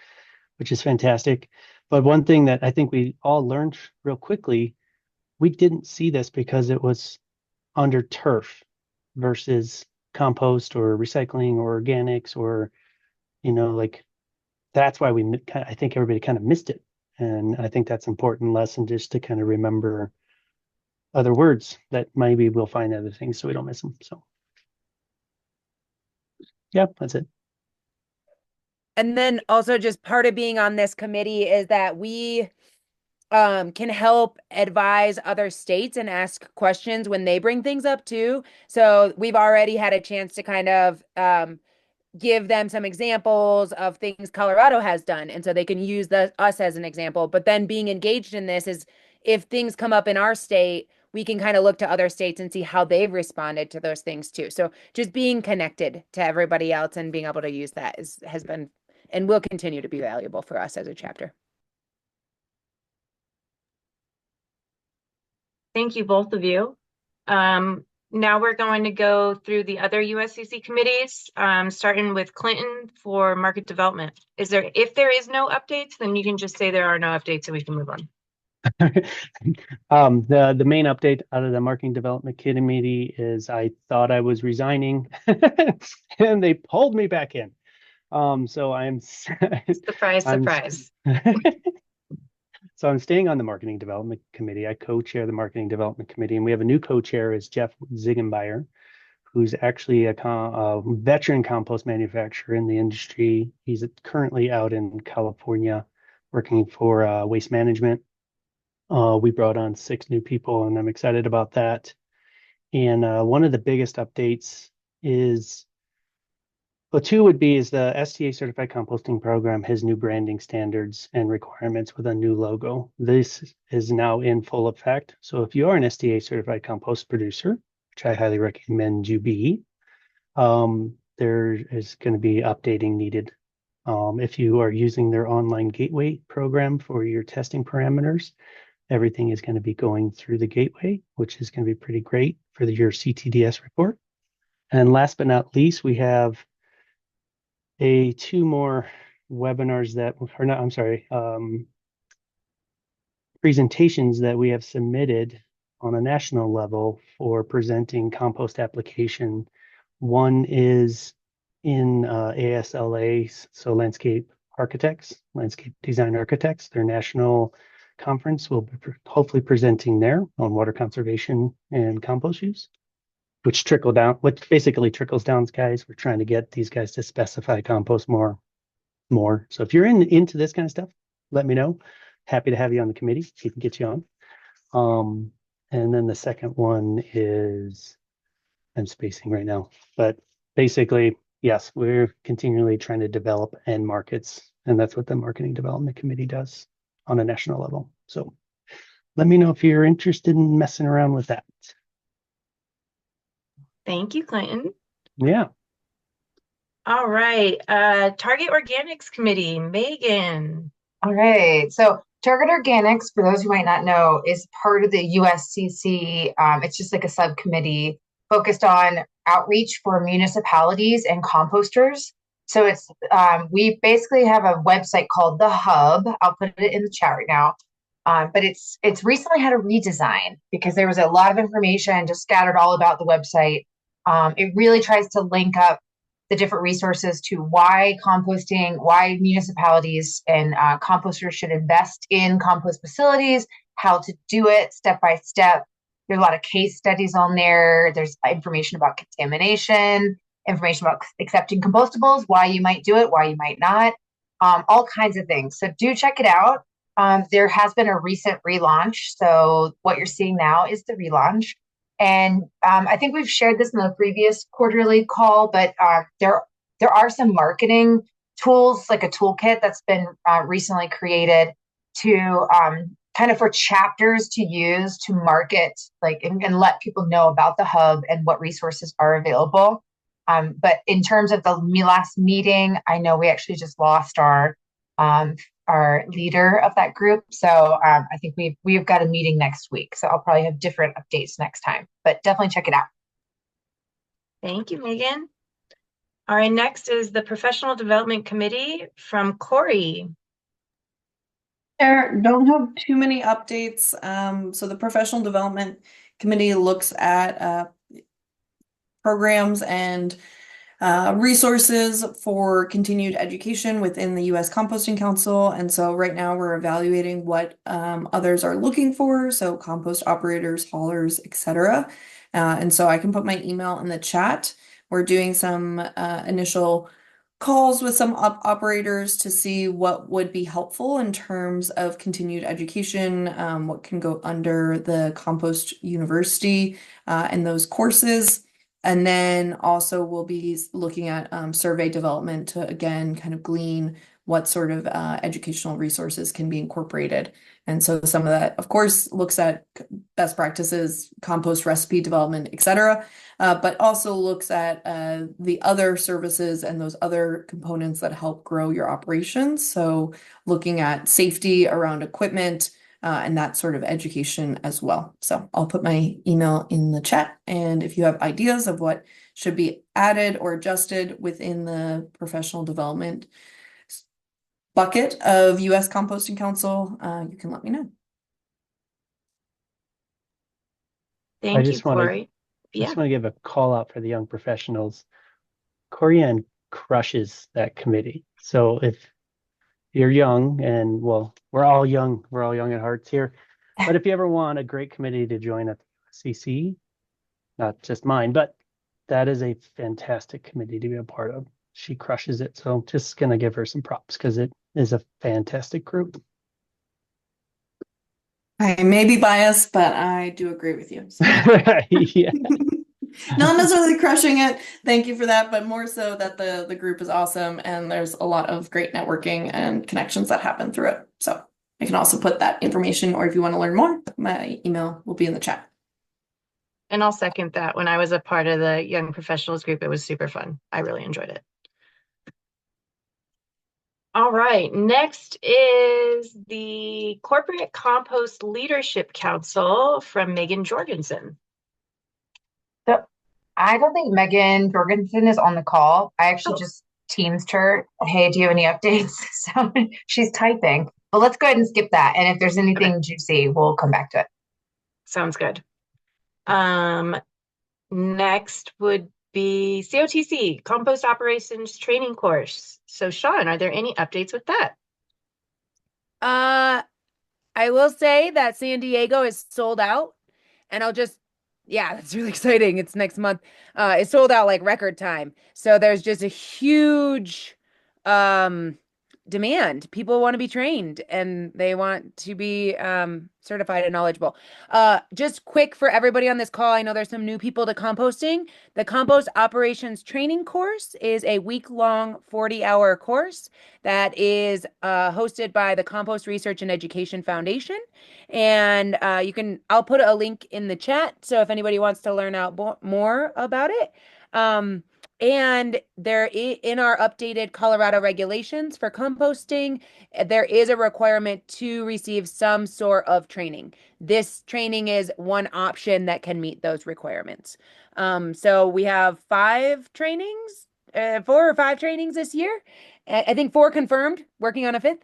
which is fantastic. But one thing that I think we all learned real quickly, we didn't see this because it was under turf versus compost or recycling or organics, or that's why I think everybody kind of missed it. And I think that's an important lesson, just to kind of remember other words that maybe we'll find other things so we don't miss them. So yeah, that's it. And then also just part of being on this committee is that we can help advise other states and ask questions when they bring things up too. So we've already had a chance to kind of give them some examples of things Colorado has done, and so they can use us as an example. But then being engaged in this is, if things come up in our state, we can kind of look to other states and see how they've responded to those things too. So just being connected to everybody else and being able to use that has been and will continue to be valuable for us as a chapter. Thank you, both of you. Now we're going to go through the other USCC committees, starting with Clinton for market development. If there is no updates, then you can just say there are no updates and we can move on. The main update out of the marketing development committee is I thought I was resigning and they pulled me back in. So I'm surprise. So I'm staying on the marketing development committee. I co-chair the marketing development committee, and we have a new co-chair is Jeff Ziegenbeyer, who's actually a veteran compost manufacturer in the industry. He's currently out in California working for waste management. We brought on 6 new people, and I'm excited about that. And one of the biggest updates is, well, 2 would be is the STA certified composting program has new branding standards and requirements with a new logo. This is now in full effect. So if you are an STA certified compost producer, which I highly recommend you be, there is going to be updating needed. If you are using their online gateway program for your testing parameters, everything is going to be going through the gateway, which is going to be pretty great for your CTDS report. And last but not least, we have 2 more webinars that are not, I'm sorry, presentations that we have submitted on a national level for presenting compost application. One is in ASLA, so Landscape Design Architects, their national conference. Will be hopefully presenting there on water conservation and compost use, which basically trickles down, guys. We're trying to get these guys to specify compost more. So if you're into this kind of stuff, let me know. Happy to have you on the committee. We can get you on. And then the second one is, I'm spacing right now, but basically, yes, we're continually trying to develop end markets, and that's what the marketing development committee does on a national level. So let me know if you're interested in messing around with that. Thank you, Clinton. Yeah. All right. Target Organics Committee, Megan. All right. So Target Organics, for those who might not know, is part of the USCC. It's just like a subcommittee focused on outreach for municipalities and composters. So it's we basically have a website called The Hub. I'll put it in the chat right now. But it's recently had a redesign because there was a lot of information just scattered all about the website. It really tries to link up the different resources to why composting, why municipalities and composters should invest in compost facilities, how to do it step by step. There's a lot of case studies on there. There's information about contamination, information about accepting compostables, why you might do it, why you might not, all kinds of things. So do check it out. There has been a recent relaunch. So what you're seeing now is the relaunch. And I think we've shared this in the previous quarterly call, but there are some marketing tools, like a toolkit that's been recently created to kind of for chapters to use to market, like and let people know about the hub and what resources are available. But in terms of the last meeting, I know we actually just lost our leader of that group. So I think we've got a meeting next week. So I'll probably have different updates next time, but definitely check it out. Thank you, Megan. All right, next is the Professional Development Committee from Corey. There don't have too many updates. So the Professional Development Committee looks at programs and resources for continued education within the U.S. Composting Council. And so right now we're evaluating what others are looking for. So compost operators, haulers, etc. And so I can put my email in the chat. We're doing some initial calls with some operators to see what would be helpful in terms of continued education, what can go under the Compost University and those courses. And then also we'll be looking at survey development to, again, kind of glean what sort of educational resources can be incorporated. And so some of that, of course, looks at best practices, compost recipe development, et cetera, but also looks at the other services and those other components that help grow your operations. So looking at safety around equipment, and that sort of education as well. So I'll put my email in the chat. And if you have ideas of what should be added or adjusted within the professional development bucket of U.S. Composting Council, you can let me know. Thank you, Corey. I just want to give a call out for the young professionals. Corianne crushes that committee. So if you're young, and well, we're all young at hearts here. But if you ever want a great committee to join at the CC, not just mine, but that is a fantastic committee to be a part of. She crushes it. So just gonna give her some props because is a fantastic group. I may be biased, but I do agree with you. So. Yeah. Not necessarily crushing it. Thank you for that, but more so that the group is awesome and there's a lot of great networking and connections that happen through it. So I can also put that information, or if you want to learn more, my email will be in the chat. And I'll second that. When I was a part of the Young Professionals group, it was super fun. I really enjoyed it. All right, next is the Corporate Compost Leadership Council from Megan Jorgensen. So I don't think Megan Jorgensen is on the call. I actually just teamed her. Hey, do you have any updates? So she's typing. But let's go ahead and skip that. And if there's anything juicy, we'll come back to it. Sounds good. Next would be COTC, Compost Operations Training Course. So Sean, are there any updates with that? I will say that San Diego is sold out, and yeah, that's really exciting. It's next month. It's sold out like record time. So there's just a huge demand. People want to be trained and they want to be certified and knowledgeable. Just quick for everybody on this call, I know there's some new people to composting. The Compost Operations Training Course is a week-long 40-hour course that is hosted by the Compost Research and Education Foundation. And I'll put a link in the chat. So if anybody wants to learn out more about it, and in our updated Colorado regulations for composting, there is a requirement to receive some sort of training. This training is one option that can meet those requirements. So we have 4 or 5 trainings this year. I think 4 confirmed, working on a 5th.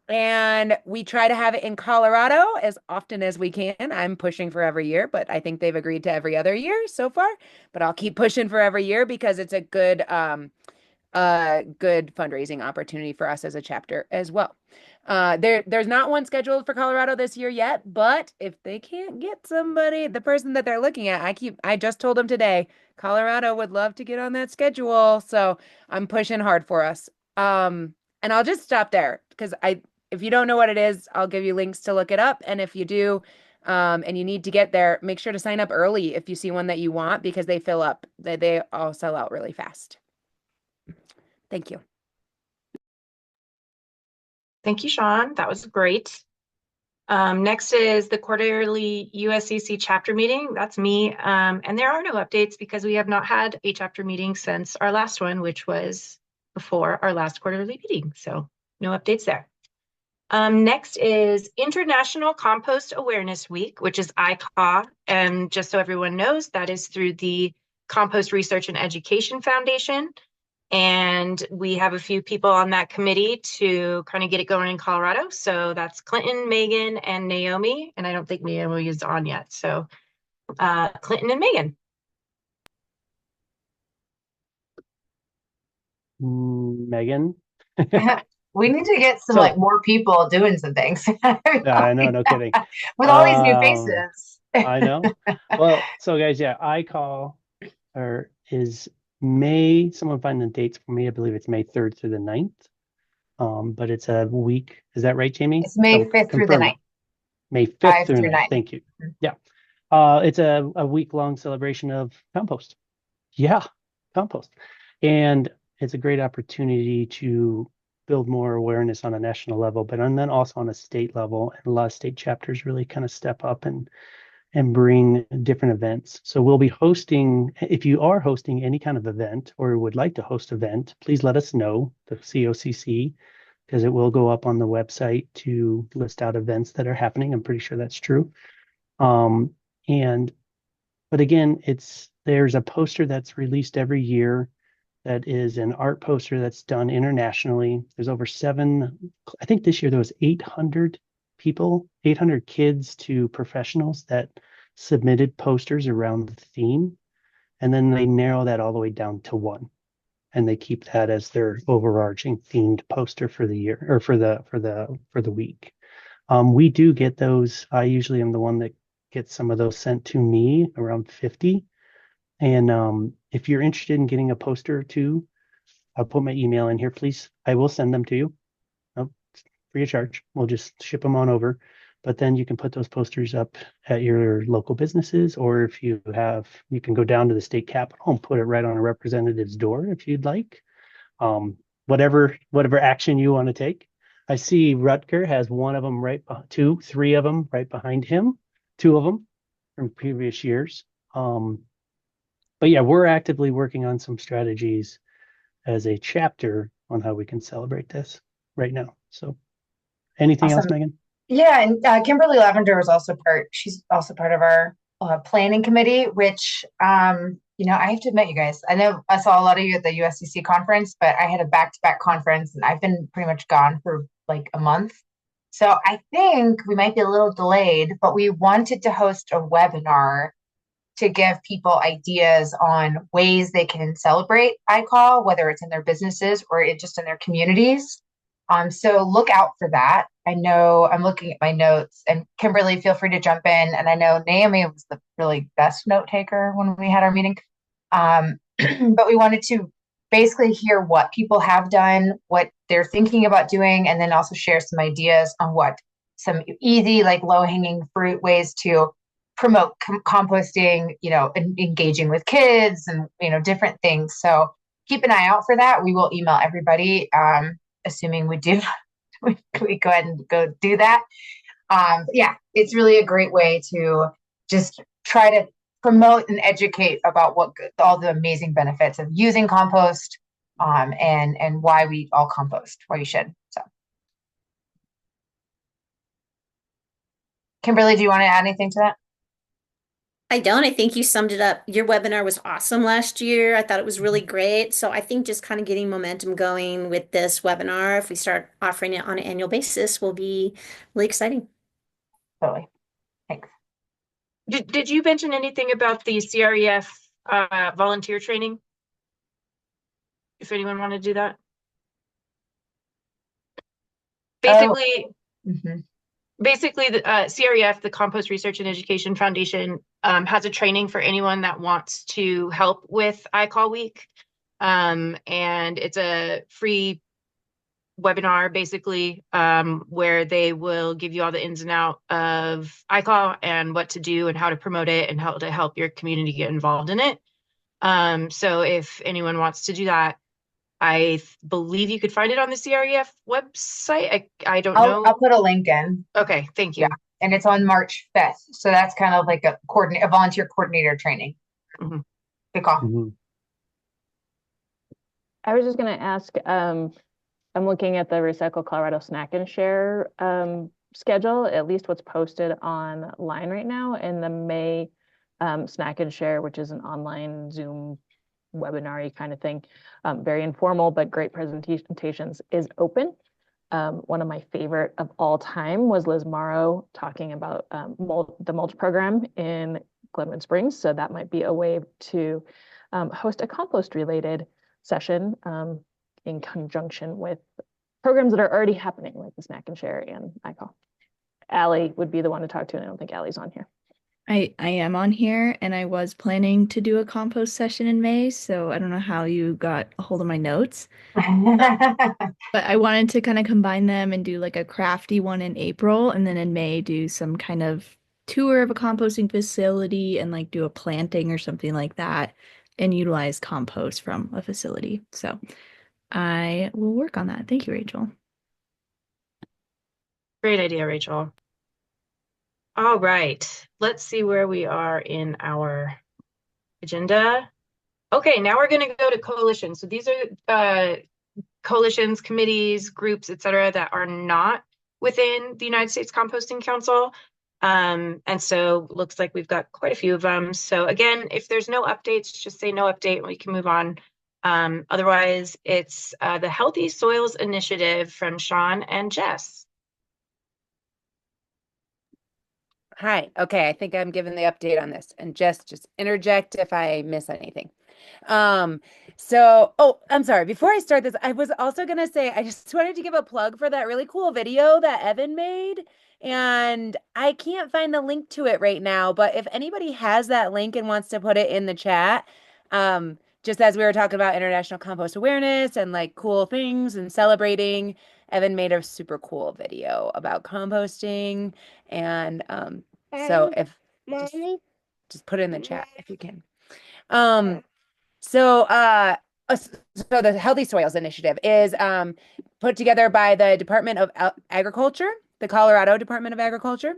And we try to have it in Colorado as often as we can. I'm pushing for every year, but I think they've agreed to every other year so far. But I'll keep pushing for every year because it's a good fundraising opportunity for us as a chapter as well. There's not one scheduled for Colorado this year yet, but if they can't get somebody, the person that they're looking at, I just told them today, Colorado would love to get on that schedule. So I'm pushing hard for us. And I'll just stop there because if you don't know what it is, I'll give you links to look it up. And if you do, and you need to get there, make sure to sign up early if you see one that you want because they fill up. They all sell out really fast. Thank you. Thank you, Sean. That was great. Next is the quarterly USCC chapter meeting. That's me. And there are no updates because we have not had a chapter meeting since our last one, which was before our last quarterly meeting. So no updates there. Next is International Compost Awareness Week, which is ICAW. And just so everyone knows, that is through the Compost Research and Education Foundation. And we have a few people on that committee to kind of get it going in Colorado. So that's Clinton, Megan, and Naomi. And I don't think Naomi is on yet. So Clinton and Megan. Megan. We need to get some more people doing some things. I know, no kidding. With all these new faces. I know. Well, so guys, yeah, is May. Someone find the dates for me. I believe it's May 3rd through the 9th. But it's a week. Is that right, Jamie? It's May 5th through the 9th. May 5th through 9th. Thank you. Yeah. It's a week-long celebration of compost. Yeah, compost. And it's a great opportunity to build more awareness on a national level, but then also on a state level. And a lot of state chapters really kind of step up and bring different events. So we'll be hosting, if you are hosting any kind of event or would like to host event, please let us know, the COCC, because it will go up on the website to list out events that are happening. I'm pretty sure that's true. But again, there's a poster that's released every year that is an art poster that's done internationally. There's over I think this year there was 800 people, 800 kids to professionals that submitted posters around the theme. And then they narrow that all the way down to one. And they keep that as their overarching themed poster for the year or for the week. We do get those. I usually am the one that gets some of those sent to me, around 50. And if you're interested in getting a poster or two, I'll put my email in here, please. I will send them to you. Oh, free of charge. We'll just ship them on over. But then you can put those posters up at your local businesses, or if you have, you can go down to the state capitol and put it right on a representative's door if you'd like. Whatever action you want to take. I see Rutger has one of them three of them right behind him, two of them from previous years. But yeah, we're actively working on some strategies as a chapter on how we can celebrate this right now. So anything else, Awesome. Megan? Yeah, and Kimberly Lavender was also she's also part of our planning committee, which, I have to admit, you guys, I know I saw a lot of you at the USCC conference, but I had a back-to-back conference and I've been pretty much gone for like a month. So I think we might be a little delayed, but we wanted to host a webinar to give people ideas on ways they can celebrate ICAL, whether it's in their businesses or just in their communities. So look out for that. I know I'm looking at my notes, and Kimberly, feel free to jump in. And I know Naomi was the really best note taker when we had our meeting. But we wanted to basically hear what people have done, what they're thinking about doing, and then also share some ideas on what some easy, like low hanging fruit ways to promote composting, engaging with kids and, different things. So keep an eye out for that. We will email everybody, assuming we do. we go ahead and go do that. Yeah, it's really a great way to just try to promote and educate about all the amazing benefits of using compost, and why we all compost, why you should. So, Kimberly, do you want to add anything to that? I don't. I think you summed it up. Your webinar was awesome last year. I thought it was really great. So I think just kind of getting momentum going with this webinar, if we start offering it on an annual basis, will be really exciting. Totally. Thanks. Did you mention anything about the CREF volunteer training? If anyone want to do that? Basically, basically the CREF, the Compost Research and Education Foundation, has a training for anyone that wants to help with iCall Week. And it's a free webinar, basically, where they will give you all the ins and outs of iCall and what to do and how to promote it and how to help your community get involved in it. So if anyone wants to do that, I believe you could find it on the CREF website. I don't know. I'll put a link in. Okay, thank you. Yeah, and it's on March 5th. So that's kind of like a volunteer coordinator training. Good call. I was just going to ask, I'm looking at the Recycle Colorado Snack and Share schedule, at least what's posted online right now, and the May Snack and Share, which is an online Zoom webinar-y kind of thing, very informal but great presentations, is open. One of my favorite of all time was Liz Morrow talking about the mulch program in Glenwood Springs. So that might be a way to host a compost-related session in conjunction with programs that are already happening, like the Snack and Share and iCall. Allie would be the one to talk to, and I don't think Allie's on here. I am on here, and I was planning to do a compost session in May, so I don't know how you got a hold of my notes. But I wanted to kind of combine them and do like a crafty one in April, and then in May do some kind of tour of a composting facility and like do a planting or something like that and utilize compost from a facility. So I will work on that. Thank you, Rachel. Great idea, Rachel. All right, let's see where we are in our agenda. Okay, now we're going to go to coalitions. So these are coalitions, committees, groups, etc., that are not within the United States Composting Council. And so looks like we've got quite a few of them. So again, if there's no updates, just say no update and we can move on. Otherwise, it's the Healthy Soils Initiative from Sean and Jess. Hi. Okay, I think I'm giving the update on this, and just interject if I miss anything. I'm sorry. Before I start this, I was also gonna say I just wanted to give a plug for that really cool video that Evan made, and I can't find the link to it right now, but if anybody has that link and wants to put it in the chat, just as we were talking about International Compost Awareness and like cool things and celebrating, Evan made a super cool video about composting. And so if just put it in the chat if you can. So, so the Healthy Soils Initiative is put together by the Department of Agriculture, the Colorado Department of Agriculture,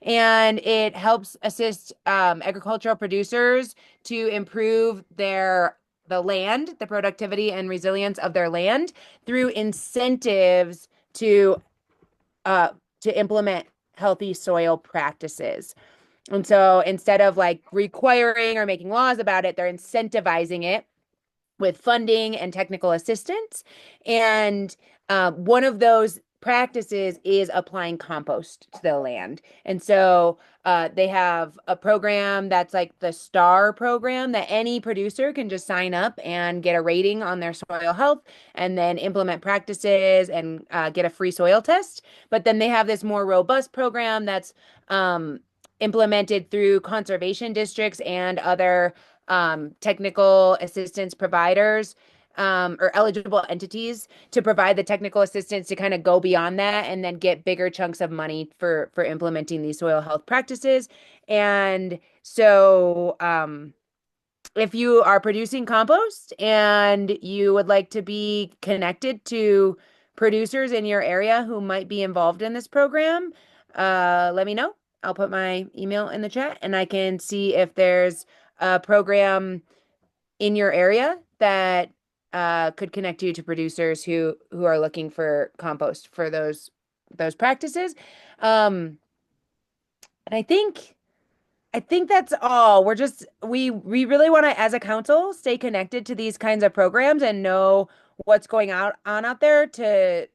and it helps assist agricultural producers to improve the land, the productivity and resilience of their land through incentives to implement healthy soil practices. And so instead of like requiring or making laws about it, they're incentivizing it with funding and technical assistance. And one of those practices is applying compost to the land. And so they have a program that's like the STAR program that any producer can just sign up and get a rating on their soil health and then implement practices and get a free soil test. But then they have this more robust program that's implemented through conservation districts and other technical assistance providers or eligible entities to provide the technical assistance to kind of go beyond that and then get bigger chunks of money for implementing these soil health practices. And so if you are producing compost and you would like to be connected to producers in your area who might be involved in this program, let me know. I'll put my email in the chat and I can see if there's a program in your area that could connect you to producers who are looking for compost for those practices. And I think that's all. We really want to, as a council, stay connected to these kinds of programs and know what's going on out there to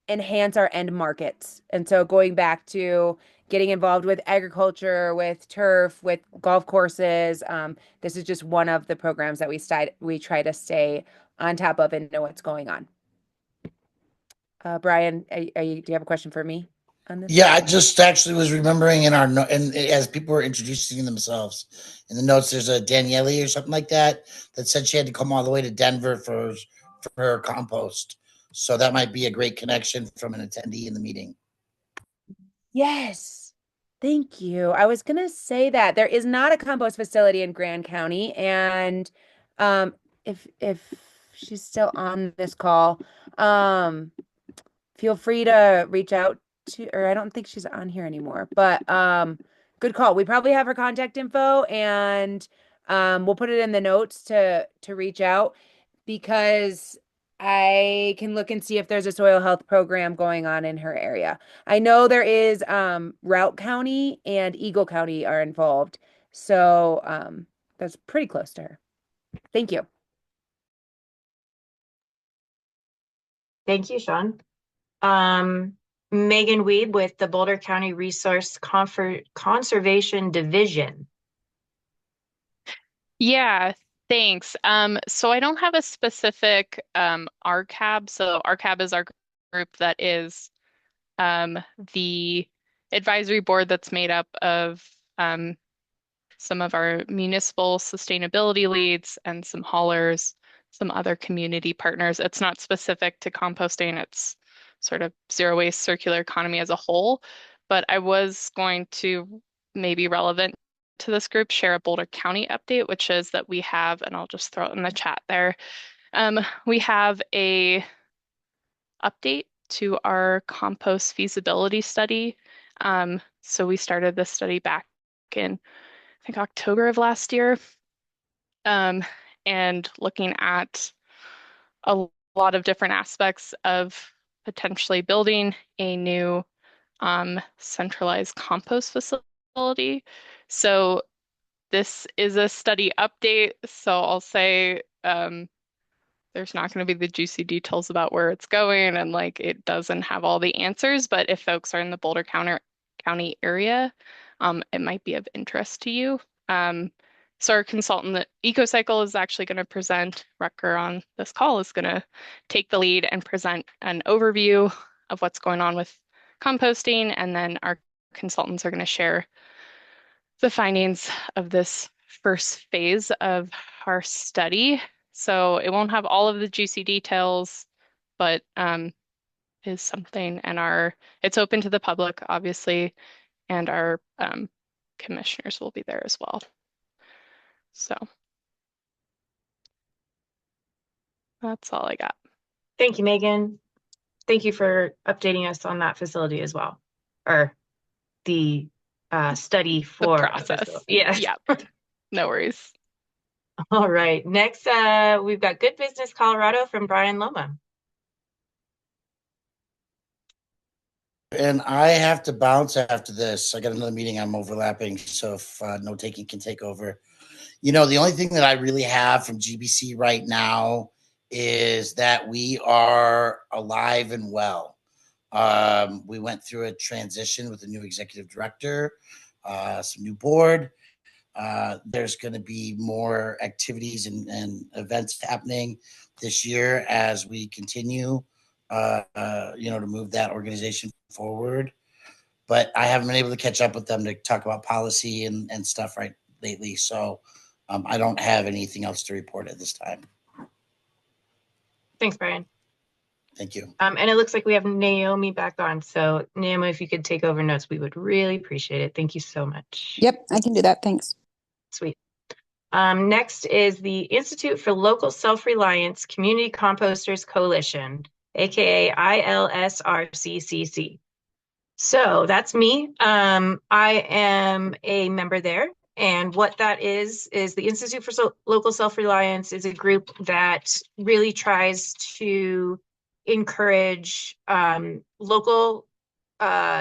enhance our end markets. And so going back to getting involved with agriculture, with turf, with golf courses, this is just one of the programs that we try to stay on top of and know what's going on. Brian, do you have a question for me on this? Yeah, I just actually was remembering in our and as people were introducing themselves in the notes, there's a Danielle or something like that said she had to come all the way to Denver for her compost. So that might be a great connection from an attendee in the meeting. Yes. Thank you. I was gonna say that there is not a compost facility in Grand County, and if she's still on this call, feel free to reach out to, or I don't think she's on here anymore, but good call. We probably have her contact info, and we'll put it in the notes to reach out because I can look and see if there's a soil health program going on in her area. I know there is Routt County and Eagle County are involved. So that's pretty close to her. Thank you. Thank you, Sean. Megan Weed with the Boulder County Resource Conservation Division. Yeah, thanks. So I don't have a specific RCAB. So RCAB is our group that is the advisory board that's made up of some of our municipal sustainability leads and some haulers, some other community partners. It's not specific to composting, it's sort of zero waste circular economy as a whole. But I was going to, maybe relevant to this group, share a Boulder County update, which is that we have, and I'll just throw it in the chat there, we have a update to our compost feasibility study. So we started this study back in, I think, October of last year, and looking at a lot of different aspects of potentially building a new centralized compost facility. So this is a study update, so I'll say there's not going to be the juicy details about where it's going, and like it doesn't have all the answers, but if folks are in the Boulder County area, it might be of interest to you. So our consultant, the EcoCycle, is actually going to present. Rucker on this call is going to take the lead and present an overview of what's going on with composting, and then our consultants are going to share the findings of this first phase of our study. So it won't have all of the juicy details, but is something, and it's open to the public, obviously, and our commissioners will be there as well. So that's all I got. Thank you, Megan. Thank you for updating us on that facility as well, or the study for the process. Yeah. Yep. No worries. All right. Next, we've got Good Business Colorado from Brian Loma. And I have to bounce after this. I got another meeting I'm overlapping, so if no taking can take over. The only thing that I really have from GBC right now is that we are alive and well. We went through a transition with a new executive director, some new board. There's going to be more activities and events happening this year as we continue, to move that organization forward. But I haven't been able to catch up with them to talk about policy and stuff right lately. So I don't have anything else to report at this time. Thanks, Brian. Thank you. And it looks like we have Naomi back on. So Naomi, if you could take over notes, we would really appreciate it. Thank you so much. Yep, I can do that. Thanks. Sweet. Next is the Institute for Local Self-Reliance Community Composters Coalition, aka ILSRCCC. So that's me. I am a member there. And what that is the Institute for Local Self-Reliance is a group that really tries to encourage local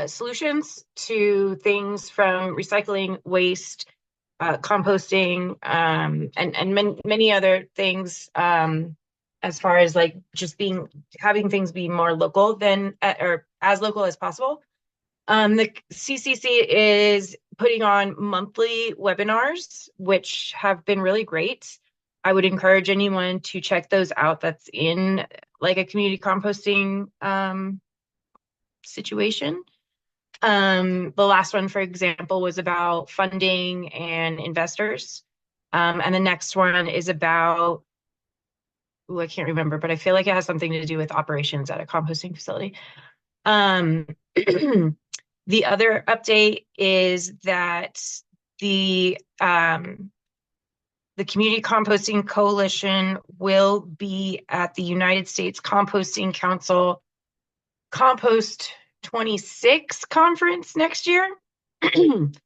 solutions to things from recycling, waste, composting, and many other things, as far as like just having things be more local than or as local as possible. The CCC is putting on monthly webinars, which have been really great. I would encourage anyone to check those out that's in like a community composting situation. The last one, for example, was about funding and investors. And the next one is about, I can't remember, but I feel like it has something to do with operations at a composting facility. The other update is that the Community Composting Coalition will be at the United States Composting Council Compost 26 conference next year.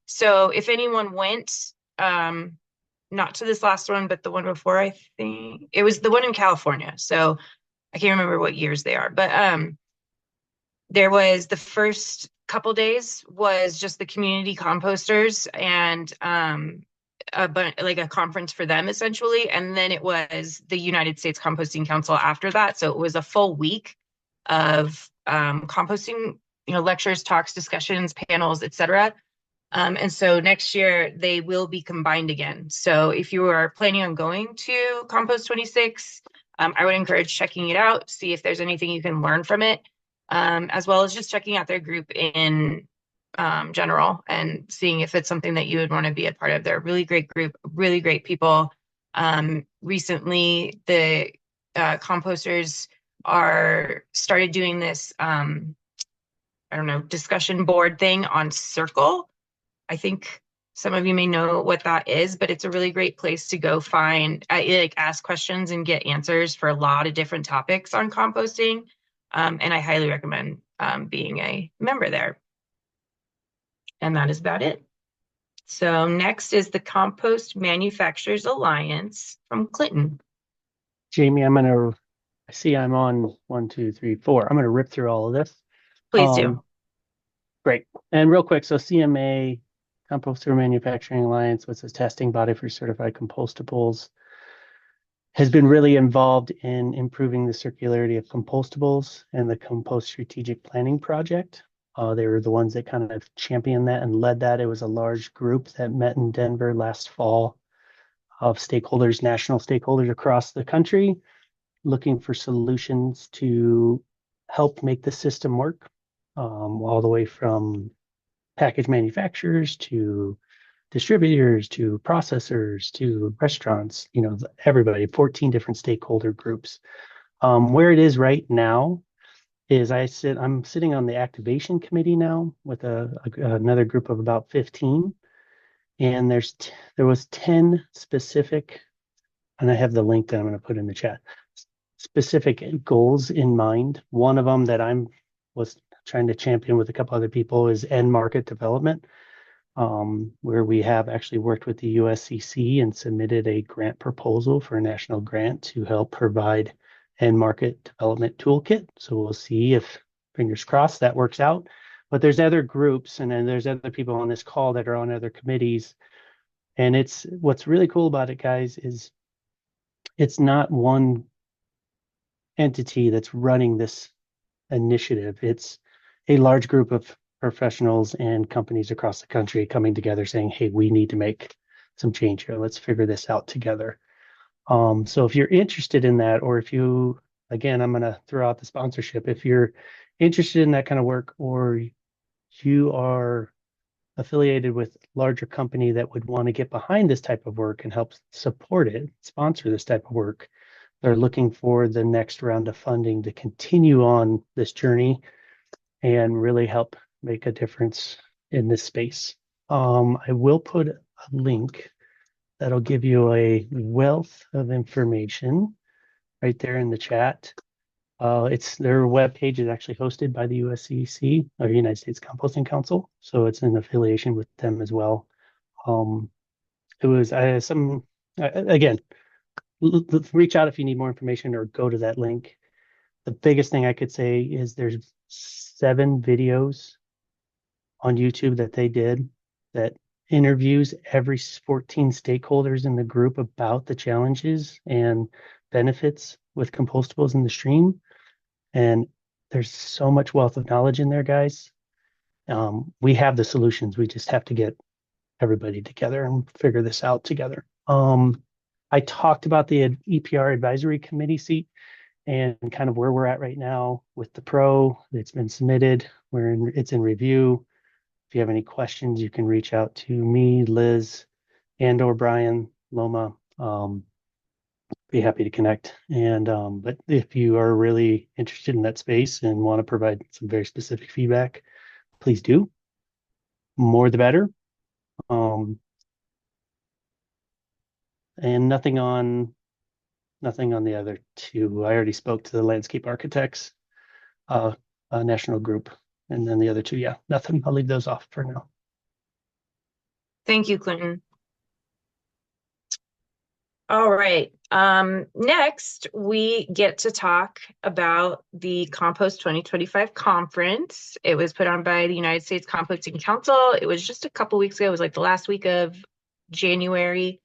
So if anyone went, not to this last one, but the one before, I think it was the one in California. So I can't remember what years they are, but there was the first couple days was just the community composters and like a conference for them essentially. And then it was the United States Composting Council after that. So it was a full week of composting, lectures, talks, discussions, panels, etc. And so next year they will be combined again. So if you are planning on going to Compost 26, I would encourage checking it out, see if there's anything you can learn from it, as well as just checking out their group in general and seeing if it's something that you would want to be a part of. They're a really great group, really great people. Recently, the composters started doing this, discussion board thing on Circle. I think some of you may know what that is, but it's a really great place to go find, ask questions and get answers for a lot of different topics on composting. And I highly recommend being a member there. And that is about it. So next is the Compost Manufacturers Alliance from Clinton. Jamie, I see I'm on 1, 2, 3, 4. I'm going to rip through all of this. Please do. Great. And real quick, so CMA, Composter Manufacturing Alliance, which is testing body for certified compostables, has been really involved in improving the circularity of compostables and the Compost Strategic Planning Project. They were the ones that kind of championed that and led that. It was a large group that met in Denver last fall of stakeholders, national stakeholders across the country, looking for solutions to help make the system work, all the way from package manufacturers to distributors to processors to restaurants, everybody, 14 different stakeholder groups. Where it is right now is I'm sitting on the activation committee now with another group of about 15. And there was 10 specific, and I have the link that I'm going to put in the chat, specific goals in mind. One of them that was trying to champion with a couple other people is end market development, where we have actually worked with the USCC and submitted a grant proposal for a national grant to help provide end market development toolkit. So we'll see if, fingers crossed, that works out. But there's other groups, and then there's other people on this call that are on other committees. And what's really cool about it, guys, is it's not one entity that's running this initiative. It's a large group of professionals and companies across the country coming together saying, hey, we need to make some change here. Let's figure this out together. So if you're interested in that, or if you, again, I'm going to throw out the sponsorship. If you're interested in that kind of work, or you are affiliated with a larger company that would want to get behind this type of work and help support it, sponsor this type of work, they're looking for the next round of funding to continue on this journey and really help make a difference in this space. I will put a link that'll give you a wealth of information right there in the chat. Their webpage is actually hosted by the USCC, or United States Composting Council, so it's an affiliation with them as well. It was again, reach out if you need more information or go to that link. The biggest thing I could say is there's 7 videos on YouTube that they did that interviews every 14 stakeholders in the group about the challenges and benefits with compostables in the stream. And there's so much wealth of knowledge in there, guys. We have the solutions. We just have to get everybody together and figure this out together. I talked about the EPR advisory committee seat and kind of where we're at right now with the pro. It's been submitted. It's in review. If you have any questions, you can reach out to me, Liz, and/or Brian Loma. Be happy to connect. But if you are really interested in that space and want to provide some very specific feedback, please do. More the better. And nothing on the other 2. I already spoke to the landscape architects, national group, and then the other 2, yeah, nothing. I'll leave those off for now. Thank you, Clinton. All right. Next, we get to talk about the Compost 2025 conference. It was put on by the United States Composting Council. It was just a couple weeks ago. It was like the last week of January.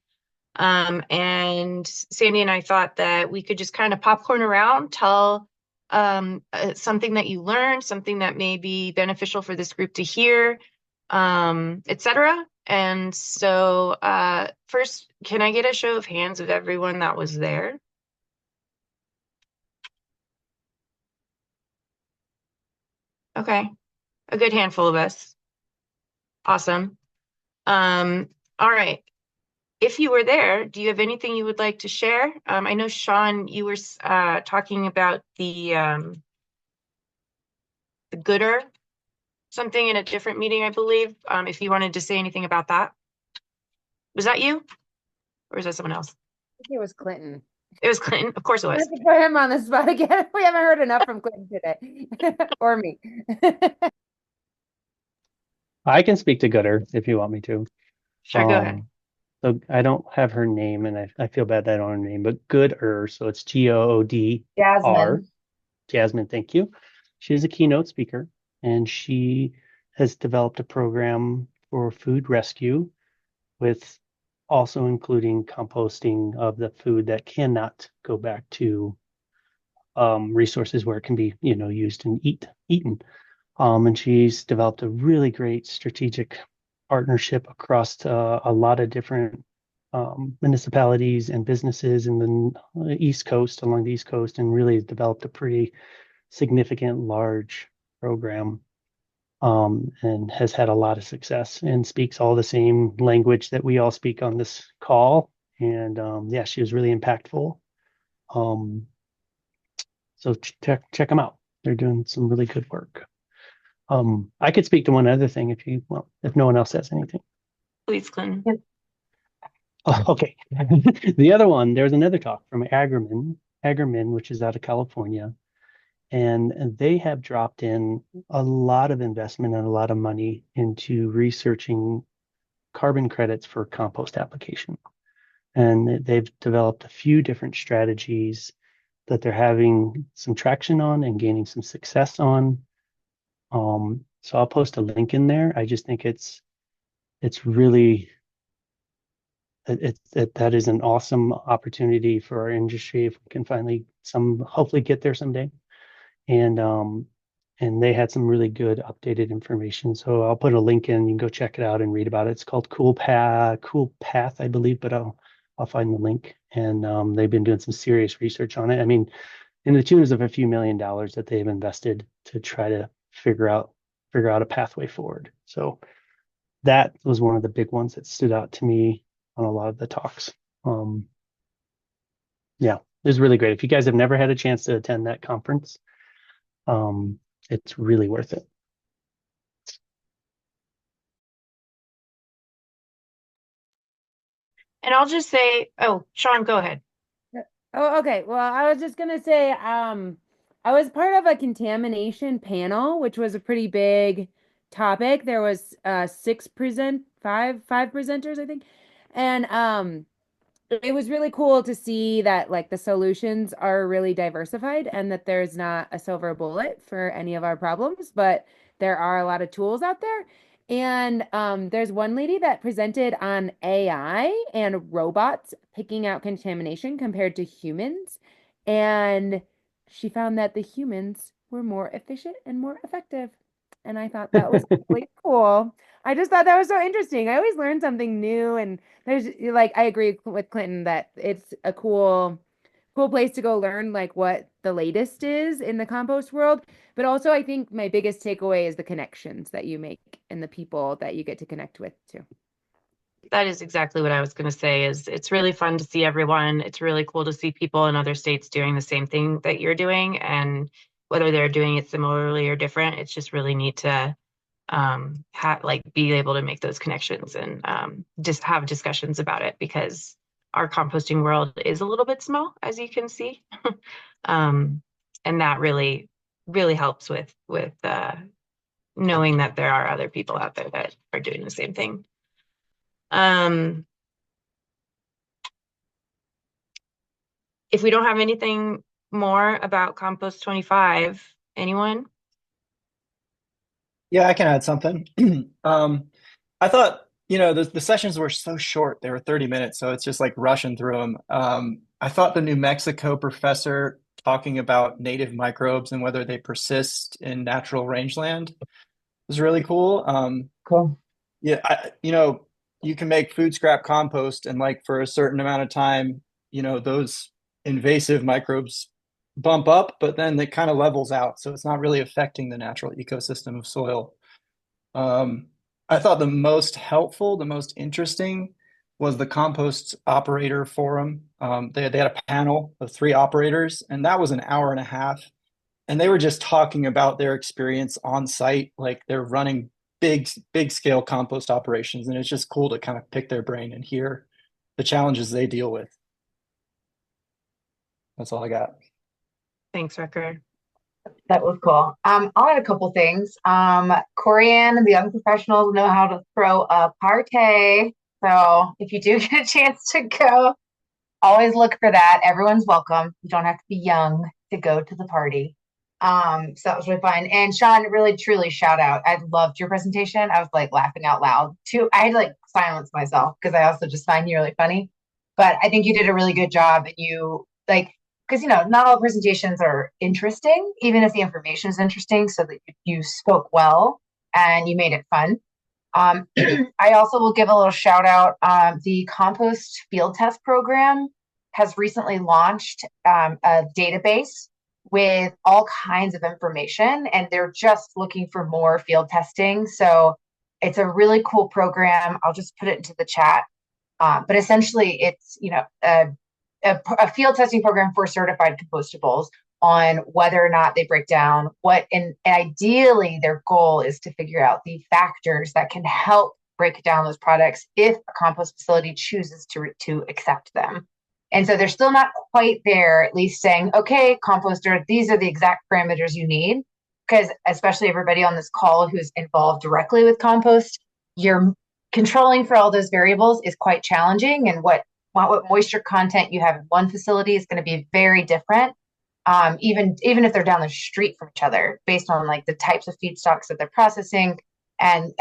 And Sandy and I thought that we could just kind of popcorn around, tell something that you learned, something that may be beneficial for this group to hear, etc. And so first, can I get a show of hands of everyone that was there? Okay, a good handful of us. Awesome. All right. If you were there, do you have anything you would like to share? I know, Sean, you were talking about the gooder, something in a different meeting, I believe. If you wanted to say anything about that. Was that you? Or is that someone else? I think it was Clinton. It was Clinton. Of course it was. Let's put him on the spot again. We haven't heard enough from Clinton today. Or me. I can speak to Gooder if you want me to. Sure, go ahead. So I don't have her name, and I feel bad that I don't have her name, but Gooder, so it's Goodr. Jasmine. Jasmine, thank you. She's a keynote speaker, and she has developed a program for food rescue with also including composting of the food that cannot go back to resources where it can be, used and eaten. And she's developed a really great strategic partnership across a lot of different municipalities and businesses in the East Coast, along the East Coast, and really developed a pretty significant, large program. and has had a lot of success and speaks all the same language that we all speak on this call. And yeah, she was really impactful. Um, so check them out. They're doing some really good work. I could speak to one other thing if no one else has anything. Please, Clinton. Oh, okay. The other one, there's another talk from Agerman, which is out of California, and they have dropped in a lot of investment and a lot of money into researching carbon credits for compost application. And they've developed a few different strategies that they're having some traction on and gaining some success on. So I'll post a link in there. I just think it's really that is an awesome opportunity for our industry if we can finally hopefully get there someday. And they had some really good updated information. So I'll put a link in. You can go check it out and read about it. It's called Cool Path, I believe, but I'll find the link. And they've been doing some serious research on it. I mean, in the tunes of a few $1,000,000 that they've invested to try to figure out a pathway forward. So that was one of the big ones that stood out to me on a lot of the talks. Yeah, it was really great. If you guys have never had a chance to attend that conference, it's really worth it. And I'll just say, oh, Sean, go ahead. Oh, okay. Well, I was just gonna say, I was part of a contamination panel, which was a pretty big topic. There was five presenters, I think. And it was really cool to see that like the solutions are really diversified and that there's not a silver bullet for any of our problems, but there are a lot of tools out there. And there's one lady that presented on AI and robots picking out contamination compared to humans. And she found that the humans were more efficient and more effective. And I thought that was really cool. I just thought that was so interesting. I always learn something new, and there's like I agree with Clinton that it's a cool place to go learn like what the latest is in the compost world. But also I think my biggest takeaway is the connections that you make and the people that you get to connect with too. That is exactly what I was going to say is it's really fun to see everyone. It's really cool to see people in other states doing the same thing that you're doing, and whether they're doing it similarly or different, it's just really neat to be able to make those connections and just have discussions about it, because our composting world is a little bit small, as you can see. And that really helps with knowing that there are other people out there that are doing the same thing. If we don't have anything more about Compost 25, anyone? Yeah, I can add something. I thought, the sessions were so short. They were 30 minutes, so it's just like rushing through them. I thought the New Mexico professor talking about native microbes and whether they persist in natural rangeland was really cool. Cool. Yeah, you can make food scrap compost, and like for a certain amount of time, those invasive microbes bump up, but then it kind of levels out. So it's not really affecting the natural ecosystem of soil. I thought the most helpful, the most interesting was the compost operator forum. They had a panel of 3 operators, and that was an hour and a half. And they were just talking about their experience on site, like they're running big scale compost operations. And it's just cool to kind of pick their brain and hear the challenges they deal with. That's all I got. Thanks, Rucker. That was cool. I'll add a couple things. Corianne and the young professionals know how to throw a party. So if you do get a chance to go, always look for that. Everyone's welcome. You don't have to be young to go to the party. So that was really fun. And Sean, really, truly shout out. I loved your presentation. I was like laughing out loud too. I had to like silence myself because I also just find you really funny. But I think you did a really good job, and you like, because not all presentations are interesting, even if the information is interesting. So that you spoke well and you made it fun. I also will give a little shout out. The compost field test program has recently launched a database with all kinds of information, and they're just looking for more field testing. So it's a really cool program. I'll just put it into the chat. But essentially, it's a field testing program for certified compostables on whether or not they break down, and ideally their goal is to figure out the factors that can help break down those products if a compost facility chooses to accept them. And so they're still not quite there, at least saying, okay, composter, these are the exact parameters you need. Because especially everybody on this call who's involved directly with compost, you're controlling for all those variables is quite challenging. And what moisture content you have in one facility is going to be very different, even if they're down the street from each other, based on like the types of feedstocks that they're processing and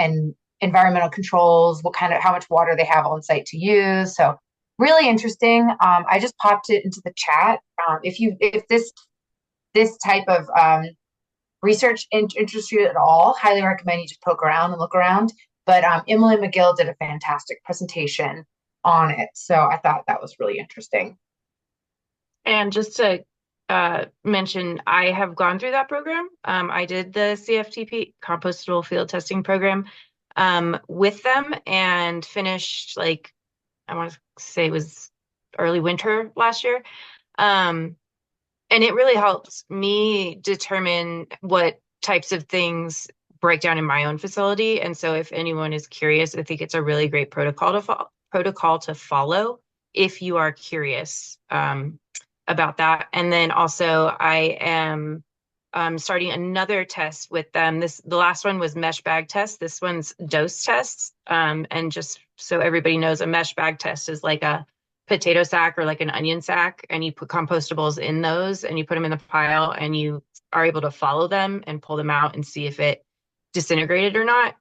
environmental controls, how much water they have on site to use. So really interesting. I just popped it into the chat. If this type of research interests you at all, highly recommend you just poke around and look around. But Emily McGill did a fantastic presentation on it. So I thought that was really interesting. And just to mention, I have gone through that program. I did the CFTP, Compostable Field Testing Program, with them and finished, like, I want to say it was early winter last year. And it really helps me determine what types of things break down in my own facility. And so if anyone is curious, I think it's a really great protocol to follow if you are curious about that. And then also I am starting another test with them. The last one was mesh bag test. This one's dose tests. And just so everybody knows, a mesh bag test is like a potato sack or like an onion sack, and you put compostables in those and you put them in the pile, and you are able to follow them and pull them out and see if it disintegrated or not.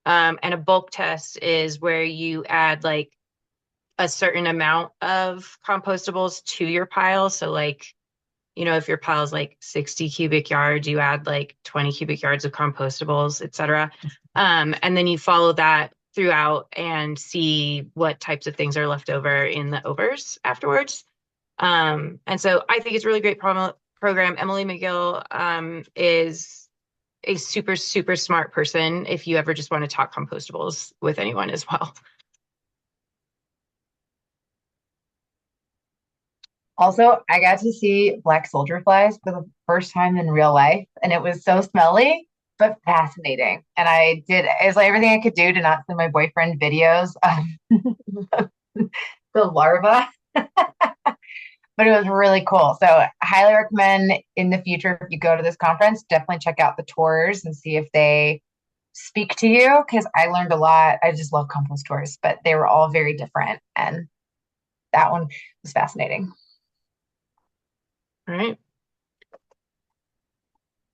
And a bulk test is where you add like a certain amount of compostables to your pile. So like, if your pile is like 60 cubic yards, you add like 20 cubic yards of compostables, et cetera. And then you follow that throughout and see what types of things are left over in the overs afterwards. And so I think it's a really great program. Emily McGill is a super, super smart person if you ever just want to talk compostables with anyone as well. Also, I got to see black soldier flies for the first time in real life, and it was so smelly, but fascinating. And it's like everything I could do to not send my boyfriend videos of the larva. But it was really cool. So I highly recommend in the future, if you go to this conference, definitely check out the tours and see if they speak to you, because I learned a lot. I just love compost tours, but they were all very different. And that one was fascinating. All right.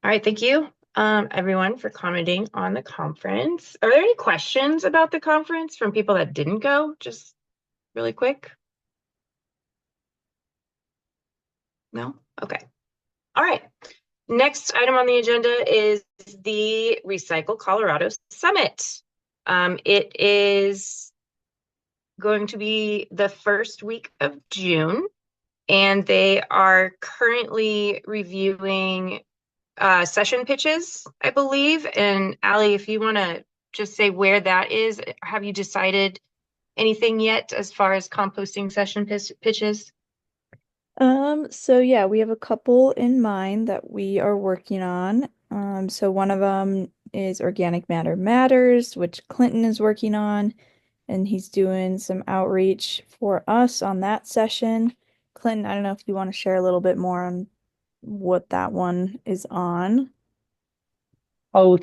All right. Thank you, everyone, for commenting on the conference. Are there any questions about the conference from people that didn't go? Just really quick. No? Okay. All right. Next item on the agenda is the Recycle Colorado Summit. It is going to be the first week of June, and they are currently reviewing session pitches, I believe. And Allie, if you want to just say where that is, have you decided anything yet as far as composting session pitches? So yeah, we have a couple in mind that we are working on. So one of them is Organic Matter Matters, which Clinton is working on, and he's doing some outreach for us on that session. Clinton, I don't know if you want to share a little bit more on what that one is on. Oh,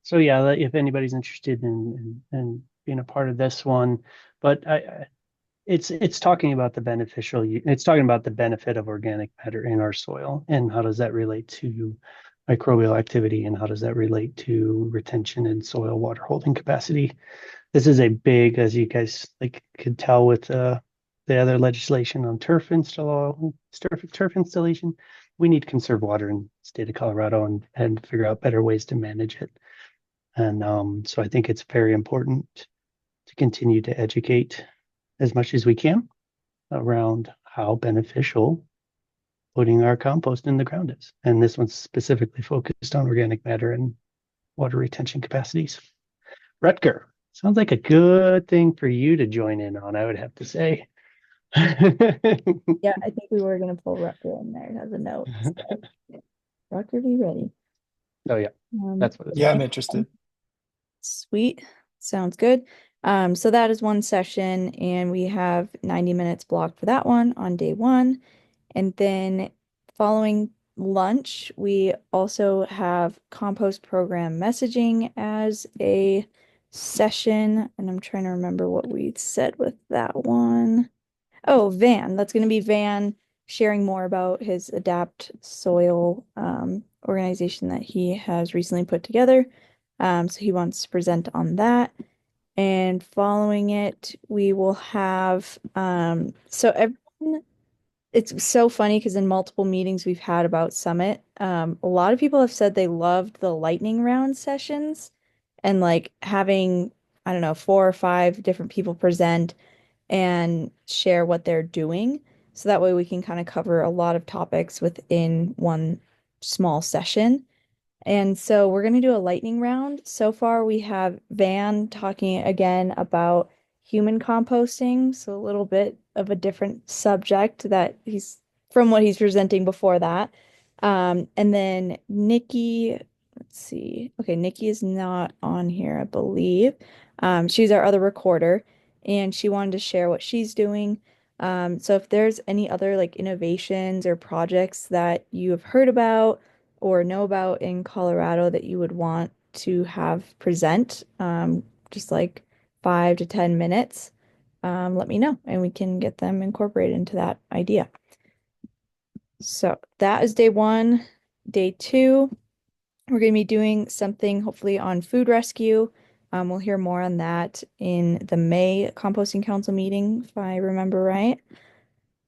so yeah, if anybody's interested in being a part of this one, but it's talking about it's talking about the benefit of organic matter in our soil, and how does that relate to microbial activity, and how does that relate to retention and soil water holding capacity. This is a big, as you guys could tell with the other legislation on turf installation, we need to conserve water in the state of Colorado and figure out better ways to manage it. And so I think it's very important to continue to educate as much as we can around how beneficial putting our compost in the ground is. And this one's specifically focused on organic matter and water retention capacities. Rutger, sounds like a good thing for you to join in on, I would have to say. Yeah, I think we were gonna pull Rutger in there as a note. So. Rutger, be ready. Oh yeah, that's what it's Yeah, about. I'm interested. Sweet. Sounds good. So that is one session, and we have 90 minutes blocked for that one on day one. And then following lunch, we also have compost program messaging as a session. And I'm trying to remember what we said with that one. Oh, Van. That's going to be Van sharing more about his Adapt Soil organization that he has recently put together. So he wants to present on that. And following it, we will have so everyone, it's so funny because in multiple meetings we've had about Summit, a lot of people have said they loved the lightning round sessions and like having, I don't know, 4 or 5 different people present and share what they're doing. So that way we can kind of cover a lot of topics within one small session. And so we're going to do a lightning round. So far, we have Van talking again about human composting. So a little bit of a different subject that he's from what he's presenting before that. And then Nikki, let's see. Okay, Nikki is not on here, I believe. She's our other recorder, and she wanted to share what she's doing. So if there's any other like innovations or projects that you have heard about, or know about in Colorado that you would want to have present, just like 5 to 10 minutes, let me know and we can get them incorporated into that idea. So that is day one. Day two, we're going to be doing something hopefully on food rescue. We'll hear more on that in the May Composting Council meeting, if I remember right.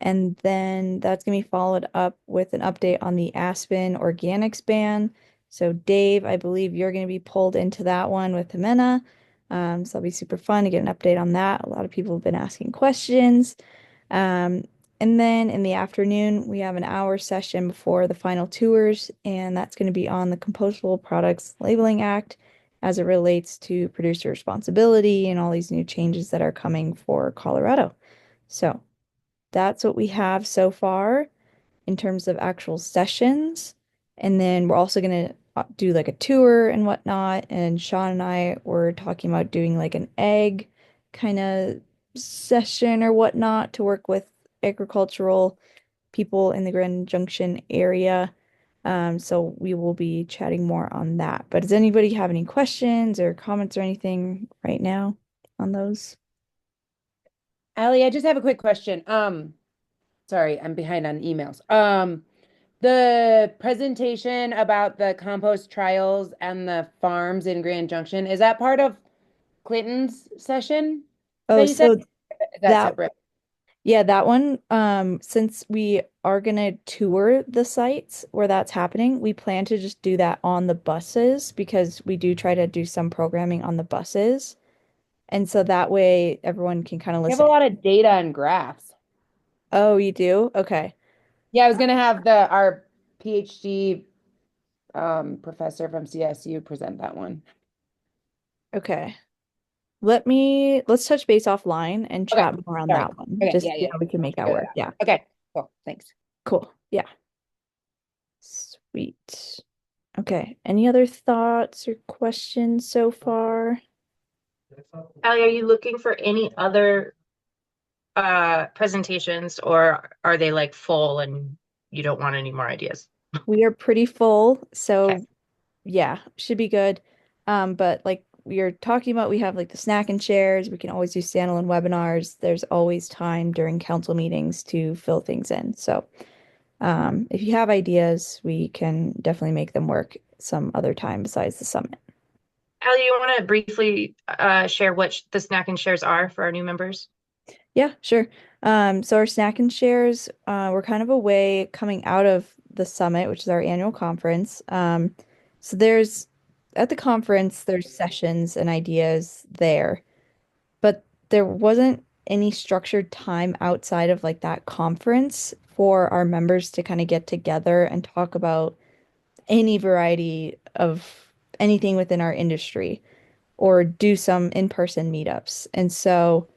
And then that's going to be followed up with an update on the Aspen organics ban. So Dave, I believe you're going to be pulled into that one with Jimena. So that'll be super fun to get an update on that. A lot of people have been asking questions. And then in the afternoon, we have an hour session before the final tours, and that's going to be on the Compostable Products Labeling Act as it relates to producer responsibility and all these new changes that are coming for Colorado. So that's what we have so far in terms of actual sessions. And then we're also going to do like a tour and whatnot. And Sean and I were talking about doing like an egg kind of session or whatnot to work with agricultural people in the Grand Junction area. So we will be chatting more on that. But does anybody have any questions or comments or anything right now on those? Allie, I just have a quick question. Sorry, I'm behind on emails. The presentation about the compost trials and the farms in Grand Junction, is that part of Clinton's session that Oh, you said? so Is that that separate? yeah, that one, since we are gonna tour the sites where that's happening, we plan to just do that on the buses because we do try to do some programming on the buses. And so that way everyone can kind of We have listen. a lot of data and graphs. Oh, you do? Okay. Yeah, I was gonna have our PhD professor from CSU present that one. Okay. Let's touch base offline and Okay, chat more on sorry. that one. Okay, Just yeah, see yeah, how we can make that yeah. work. Yeah. Okay, cool. Thanks. Cool. Yeah. Sweet. Okay. Any other thoughts or questions so far? Allie, are you looking for any other presentations, or are they like full and you don't want any more ideas? We are pretty full, so yeah, should be good. But like we are talking about, we have like the snack and shares. We can always do standalone webinars. There's always time during council meetings to fill things in. So if you have ideas, we can definitely make them work some other time besides the summit. Allie, you want to briefly share what the snack and shares are for our new members? Yeah, sure. So our snack and shares, we're kind of a way coming out of the summit, which is our annual conference. So there's at the conference, there's sessions and ideas there, but there wasn't any structured time outside of like that conference for our members to kind of get together and talk about any variety of anything within our industry or do some in-person meetups. And so,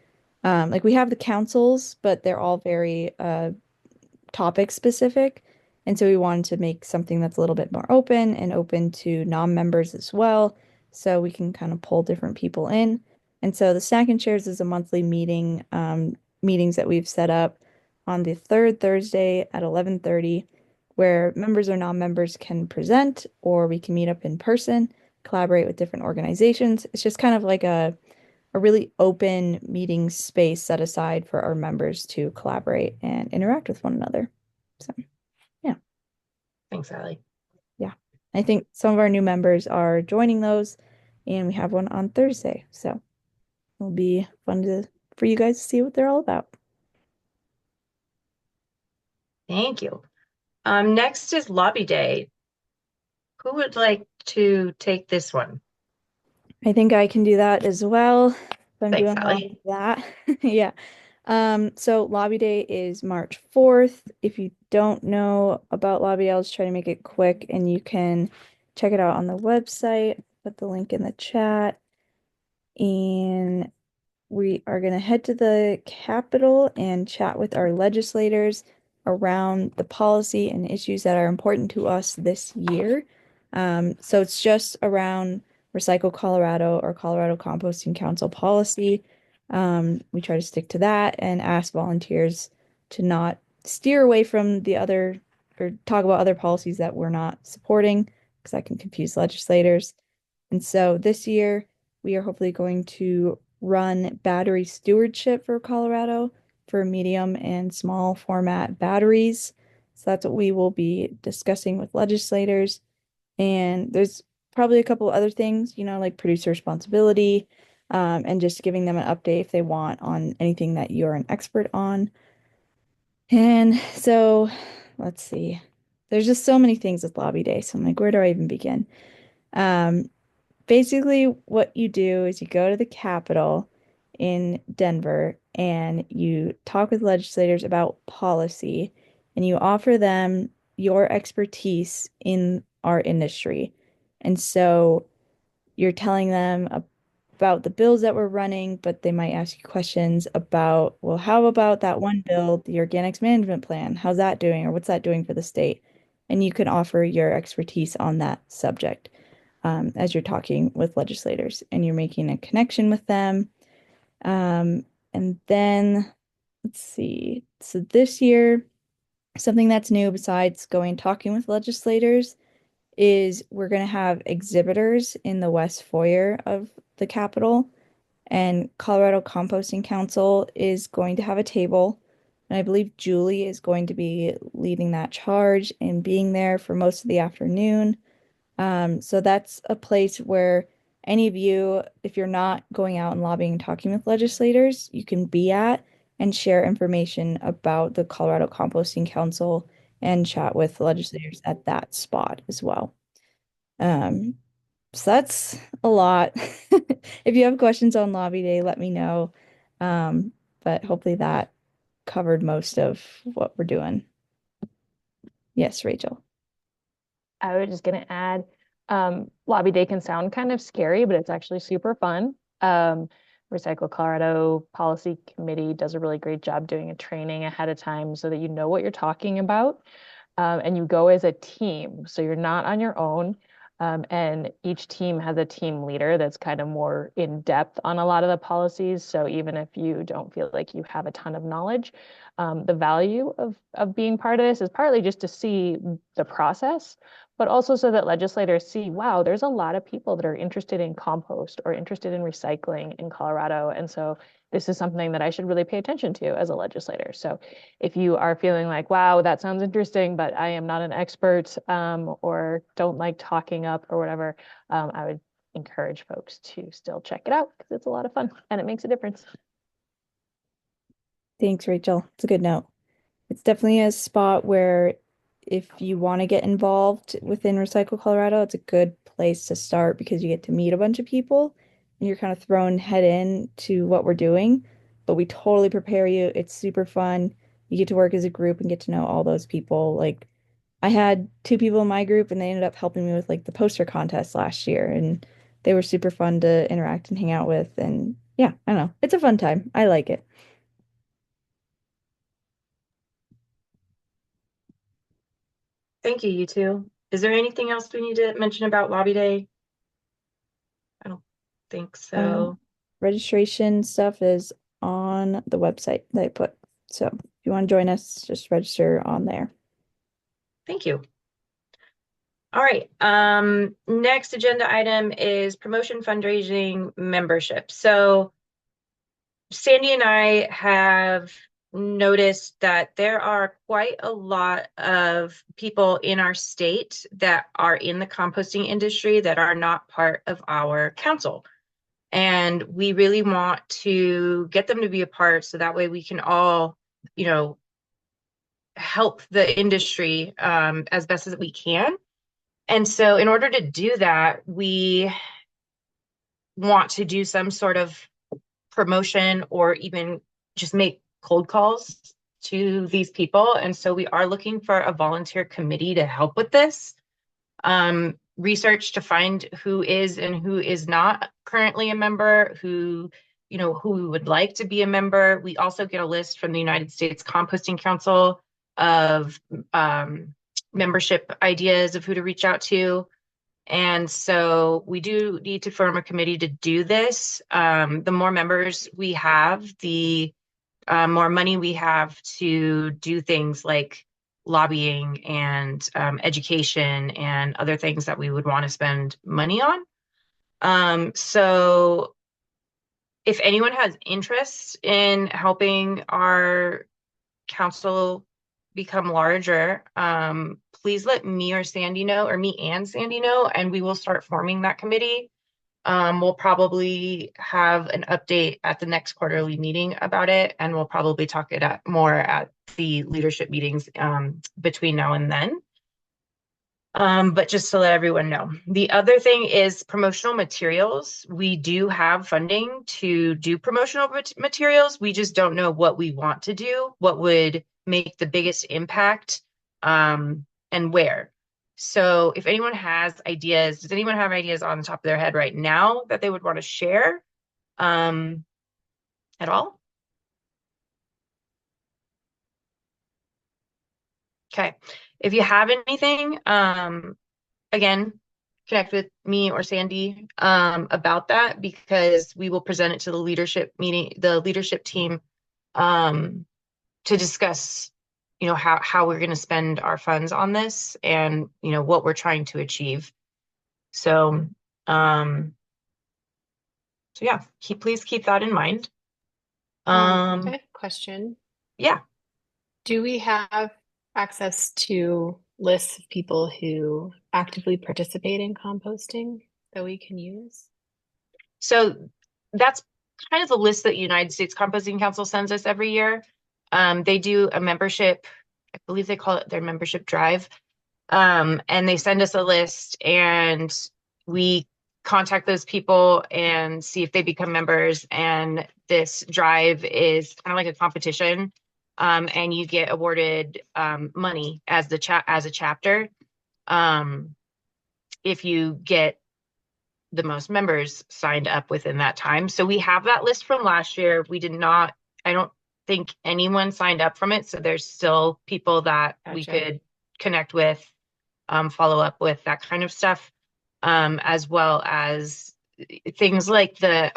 like we have the councils, but they're all very topic specific. And so we wanted to make something that's a little bit more open and open to non-members as well, so we can kind of pull different people in. And so the Snack and Shares is a monthly meetings that we've set up on the third Thursday at 11:30, where members or non-members can present, or we can meet up in person, collaborate with different organizations. It's just kind of like a really open meeting space set aside for our members to collaborate and interact with one another. So, yeah. Thanks, Allie. Yeah. I think some of our new members are joining those, and we have one on Thursday. So it'll be fun for you guys to see what they're all about. Thank you. Next is Lobby Day. Who would like to take this one? I think I can do that as well. I'm Thanks, doing Allie. that. Yeah. So Lobby Day is March 4th. If you don't know about Lobby Day, I'll just try to make it quick, and you can check it out on the website. Put the link in the chat. And we are going to head to the Capitol and chat with our legislators around the policy and issues that are important to us this year. So it's just around Recycle Colorado or Colorado Composting Council policy. We try to stick to that and ask volunteers to not steer away from the other or talk about other policies that we're not supporting, because that can confuse legislators. And so this year, we are hopefully going to run battery stewardship for Colorado for medium and small format batteries. So that's what we will be discussing with legislators. And there's probably a couple other things, like producer responsibility, and just giving them an update if they want on anything that you're an expert on. And so let's see. There's just so many things with Lobby Day. So I'm like, where do I even begin? Basically, what you do is you go to the Capitol in Denver and you talk with legislators about policy, and you offer them your expertise in our industry. And so you're telling them about the bills that we're running, but they might ask you questions about, well, how about that one bill, the Organics Management Plan? How's that doing, or what's that doing for the state? And you can offer your expertise on that subject as you're talking with legislators and you're making a connection with them. And then let's see. So this year, something that's new besides going talking with legislators is we're going to have exhibitors in the West Foyer of the Capitol, and Colorado Composting Council is going to have a table. And I believe Julie is going to be leading that charge and being there for most of the afternoon. So that's a place where any of you, if you're not going out and lobbying and talking with legislators, you can be at and share information about the Colorado Composting Council and chat with legislators at that spot as well. Um, so that's a lot. If you have questions on Lobby Day, let me know. But hopefully that covered most of what we're doing. Yes, Rachel. I was just going to add, Lobby Day can sound kind of scary, but it's actually super fun. Recycle Colorado Policy Committee does a really great job doing a training ahead of time so that you know what you're talking about. And you go as a team, so you're not on your own. And each team has a team leader that's kind of more in depth on a lot of the policies. So even if you don't feel like you have a ton of knowledge, the value of being part of this is partly just to see the process, but also so that legislators see, wow, there's a lot of people that are interested in compost or interested in recycling in Colorado. And so this is something that I should really pay attention to as a legislator. So if you are feeling like, wow, that sounds interesting, but I am not an expert, or don't like talking up or whatever, I would encourage folks to still check it out because it's a lot of fun and it makes a difference. Thanks, Rachel. It's a good note. It's definitely a spot where if you want to get involved within Recycle Colorado, it's a good place to start because you get to meet a bunch of people and you're kind of thrown head in to what we're doing. But we totally prepare you. It's super fun. you get to work as a group and get to know all those people. Like I had two people in my group and they ended up helping me with like the poster contest last year and they were super fun to interact and hang out with. And yeah, I don't know. It's a fun time. I like it. Thank you, you two. Is there anything else we need to mention about Lobby Day? I don't think so. Registration stuff is on the website that I put. So if you want to join us, just register on there. Thank you. All right. Next agenda item is promotion fundraising membership. So Sandy and I have noticed that there are quite a lot of people in our state that are in the composting industry that are not part of our council. And we really want to get them to be a part so that way we can all, you know, help the industry as best as we can. And so in order to do that, we want to do some sort of promotion or even just make cold calls to these people. And so we are looking for a volunteer committee to help with this. Research to find who is and who is not currently a member, who would like to be a member. We also get a list from the United States Composting Council of membership ideas of who to reach out to. And so we do need to form a committee to do this. The more members we have, the more money we have to do things like lobbying and education and other things that we would want to spend money on. So if anyone has interest in helping our council become larger, please let me or Sandy know, or me and Sandy know, and we will start forming that committee. We'll probably have an update at the next quarterly meeting about it, and we'll probably talk it up more at the leadership meetings between now and then. But just to let everyone know. The other thing is promotional materials. We do have funding to do promotional materials. We just don't know what we want to do, what would make the biggest impact, and where. So if anyone has ideas, does anyone have ideas on the top of their head right now that they would want to share at all? Okay. If you have anything, again, connect with me or Sandy about that, because we will present it to the leadership team to discuss, how we're going to spend our funds on this and, what we're trying to achieve. So, yeah, please keep that in mind. I have a question. Yeah. Do we have access to lists of people who actively participate in composting that we can use? So that's kind of the list that United States Composting Council sends us every year. They do a membership, I believe they call it their membership drive. And they send us a list and we contact those people and see if they become members. And this drive is kind of like a competition. And you get awarded money as a chapter if you get the most members signed up within that time. So we have that list from last year. I don't think anyone signed up from it. So there's still people that we could connect with, follow up with, that kind of stuff, as well as things like the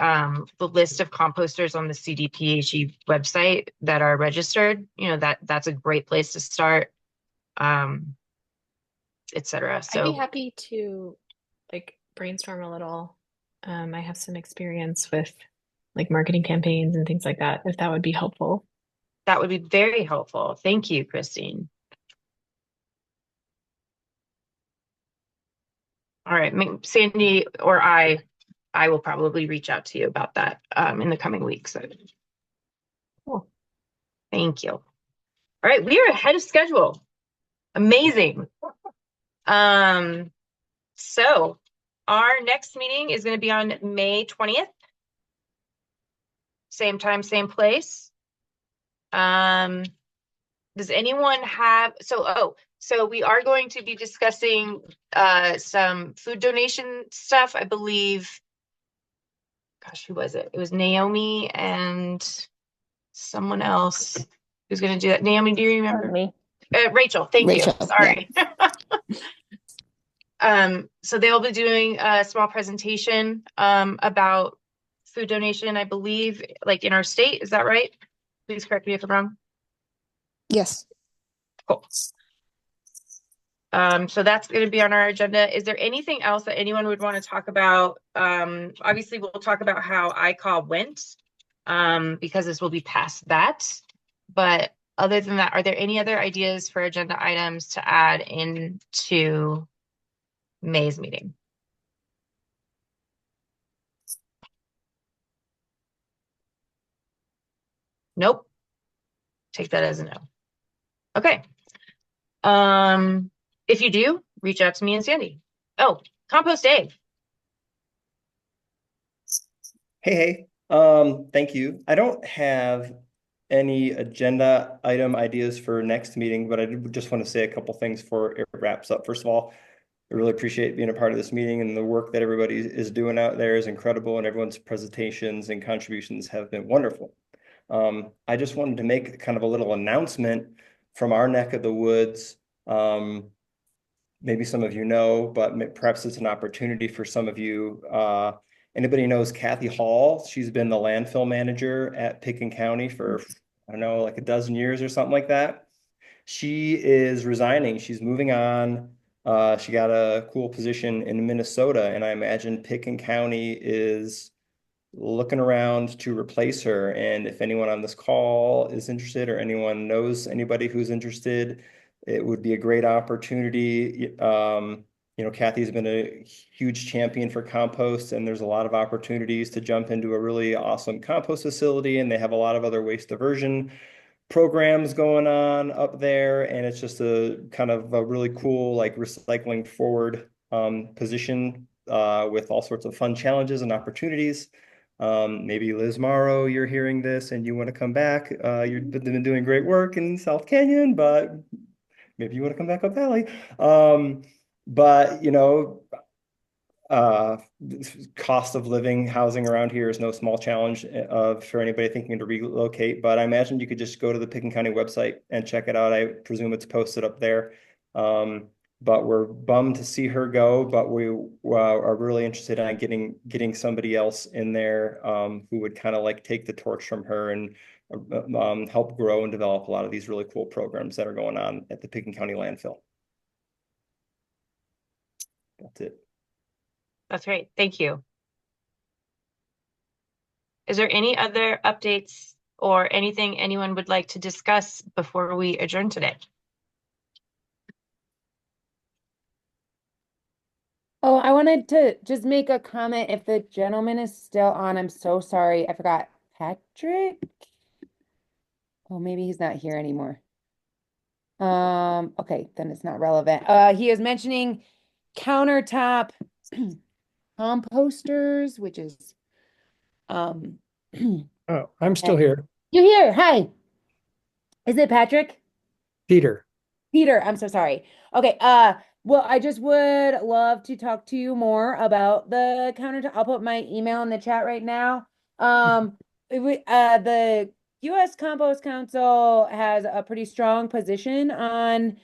list of composters on the CDPHE website that are registered. That's a great place to start, etc. So I'd be happy to brainstorm a little. I have some experience with marketing campaigns and things like that, if that would be helpful. That would be very helpful. Thank you, Christine. All right, Sandy or I will probably reach out to you about that in the coming weeks. Cool. Thank you. All right, we are ahead of schedule. Amazing. So our next meeting is going to be on May 20th. Same time, same place. Does anyone have, so we are going to be discussing some food donation stuff, I believe. Gosh, who was it? It was Naomi and someone else who's going to do that. Naomi, do you remember? Me. Rachel, thank you. Rachel, yeah. Sorry. So they'll be doing a small presentation about food donation, I believe, like in our state. Is that right? Please correct me if I'm wrong. Yes. Cool. So that's going to be on our agenda. Is there anything else that anyone would want to talk about? Obviously, we'll talk about how ICAW went, because this will be past that. But other than that, are there any other ideas for agenda items to add into May's meeting? Nope. Take that as a no. Okay. If you do, reach out to me and Sandy. Oh, compost day. Hey, thank you. I don't have any agenda item ideas for next meeting, but I just want to say a couple things before it wraps up. First of all, I really appreciate being a part of this meeting, and the work that everybody is doing out there is incredible, and everyone's presentations and contributions have been wonderful. I just wanted to make kind of a little announcement from our neck of the woods. Maybe some of you know, but perhaps it's an opportunity for some of you. Anybody knows Kathy Hall? She's been the landfill manager at Picken County for, I don't know, like a dozen years or something like that. She is resigning. She's moving on. She got a cool position in Minnesota, and I imagine Picken County is looking around to replace her. And if anyone on this call is interested, or anyone knows anybody who's interested, it would be a great opportunity. You know, Kathy's been a huge champion for compost, and there's a lot of opportunities to jump into a really awesome compost facility, and they have a lot of other waste diversion programs going on up there, and it's just a kind of a really cool, like, recycling forward position with all sorts of fun challenges and opportunities. Maybe Liz Morrow, you're hearing this and you want to come back. You've been doing great work in South Canyon, but maybe you want to come back up Valley. But you know, cost of living, housing around here is no small challenge for anybody thinking to relocate. But I imagine you could just go to the Picken County website and check it out. I presume it's posted up there. But we're bummed to see her go, but we are really interested in getting somebody else in there who would kind of like take the torch from her and help grow and develop a lot of these really cool programs that are going on at the Picken County landfill. That's it. That's great. Thank you. Is there any other updates or anything anyone would like to discuss before we adjourn today? Oh, I wanted to just make a comment. If the gentleman is still on, I'm so sorry. I forgot. Patrick? Oh, maybe he's not here anymore. Okay, then it's not relevant. He is mentioning countertop composters, which is Oh, I'm still here. you're here. Hi. Is it Patrick? Peter. Peter, I'm so sorry. Okay, well, I just would love to talk to you more about the countertop. I'll put my email in the chat right now. The U.S. Compost Council has a pretty strong position on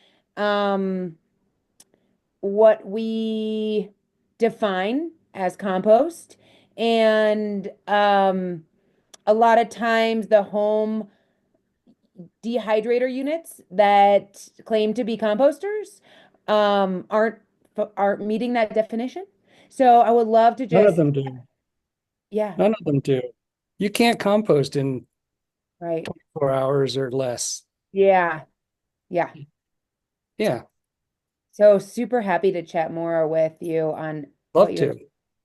what we define as compost. And a lot of times the home dehydrator units that claim to be composters aren't meeting that definition. So I would love to None of just, them do. yeah, None of them do. You can't compost in right. 24 hours or less. Yeah. Yeah. Yeah. So super happy to chat more with you on Love what you're to.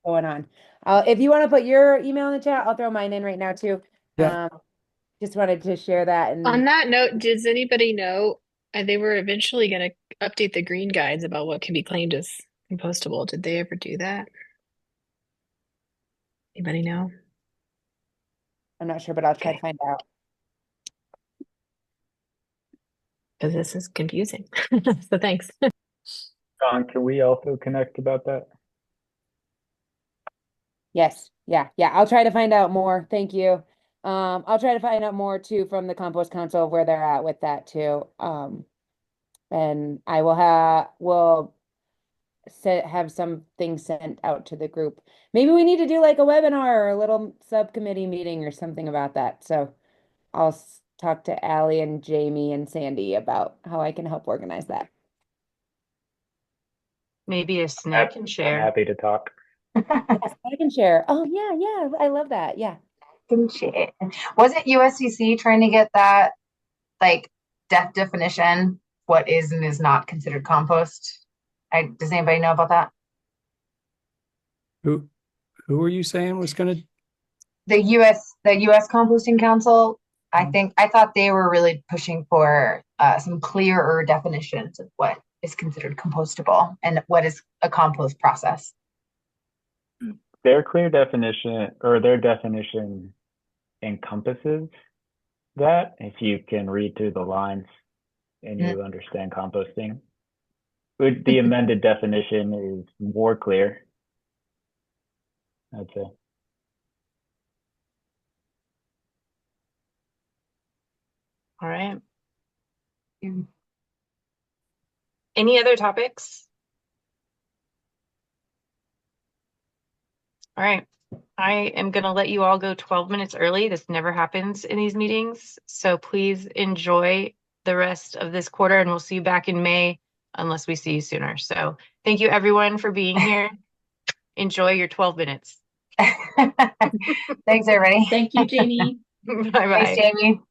going on. If you want to put your email in the chat, I'll throw mine in right now too. Yeah. Just wanted to share that. On And that note, does anybody know they were eventually going to update the green guides about what can be claimed as compostable? Did they ever do that? Anybody know? I'm not sure, but I'll try to find out. because this is confusing. So thanks. Don, can we also connect about that? Yes. Yeah. I'll try to find out more. Thank you. I'll try to find out more too from the Compost Council where they're at with that too. And I will have some things sent out to the group. Maybe we need to do like a webinar or a little subcommittee meeting or something about that. So I'll talk to Allie and Jamie and Sandy about how I can help organize that. Maybe a snack and I'm share. happy to talk. Yes, I can share. Oh yeah, I love that. Yeah. Wasn't USCC trying to get that like definition, what is and is not considered compost? Does anybody know about that? Who were you saying was going to? The US Composting Council. I thought they were really pushing for some clearer definitions of what is considered compostable and what is a compost process. Their clear definition, or their definition, encompasses that if you can read through the lines and you understand composting. The amended definition is more clear, I'd say. All right. Any other topics? All right. I am going to let you all go 12 minutes early. This never happens in these meetings. So please enjoy the rest of this quarter, and we'll see you back in May unless we see you sooner. So thank you everyone for being here. Enjoy your 12 minutes. Thanks, everybody. Thank you, Jamie. Bye-bye. Thanks, Jamie.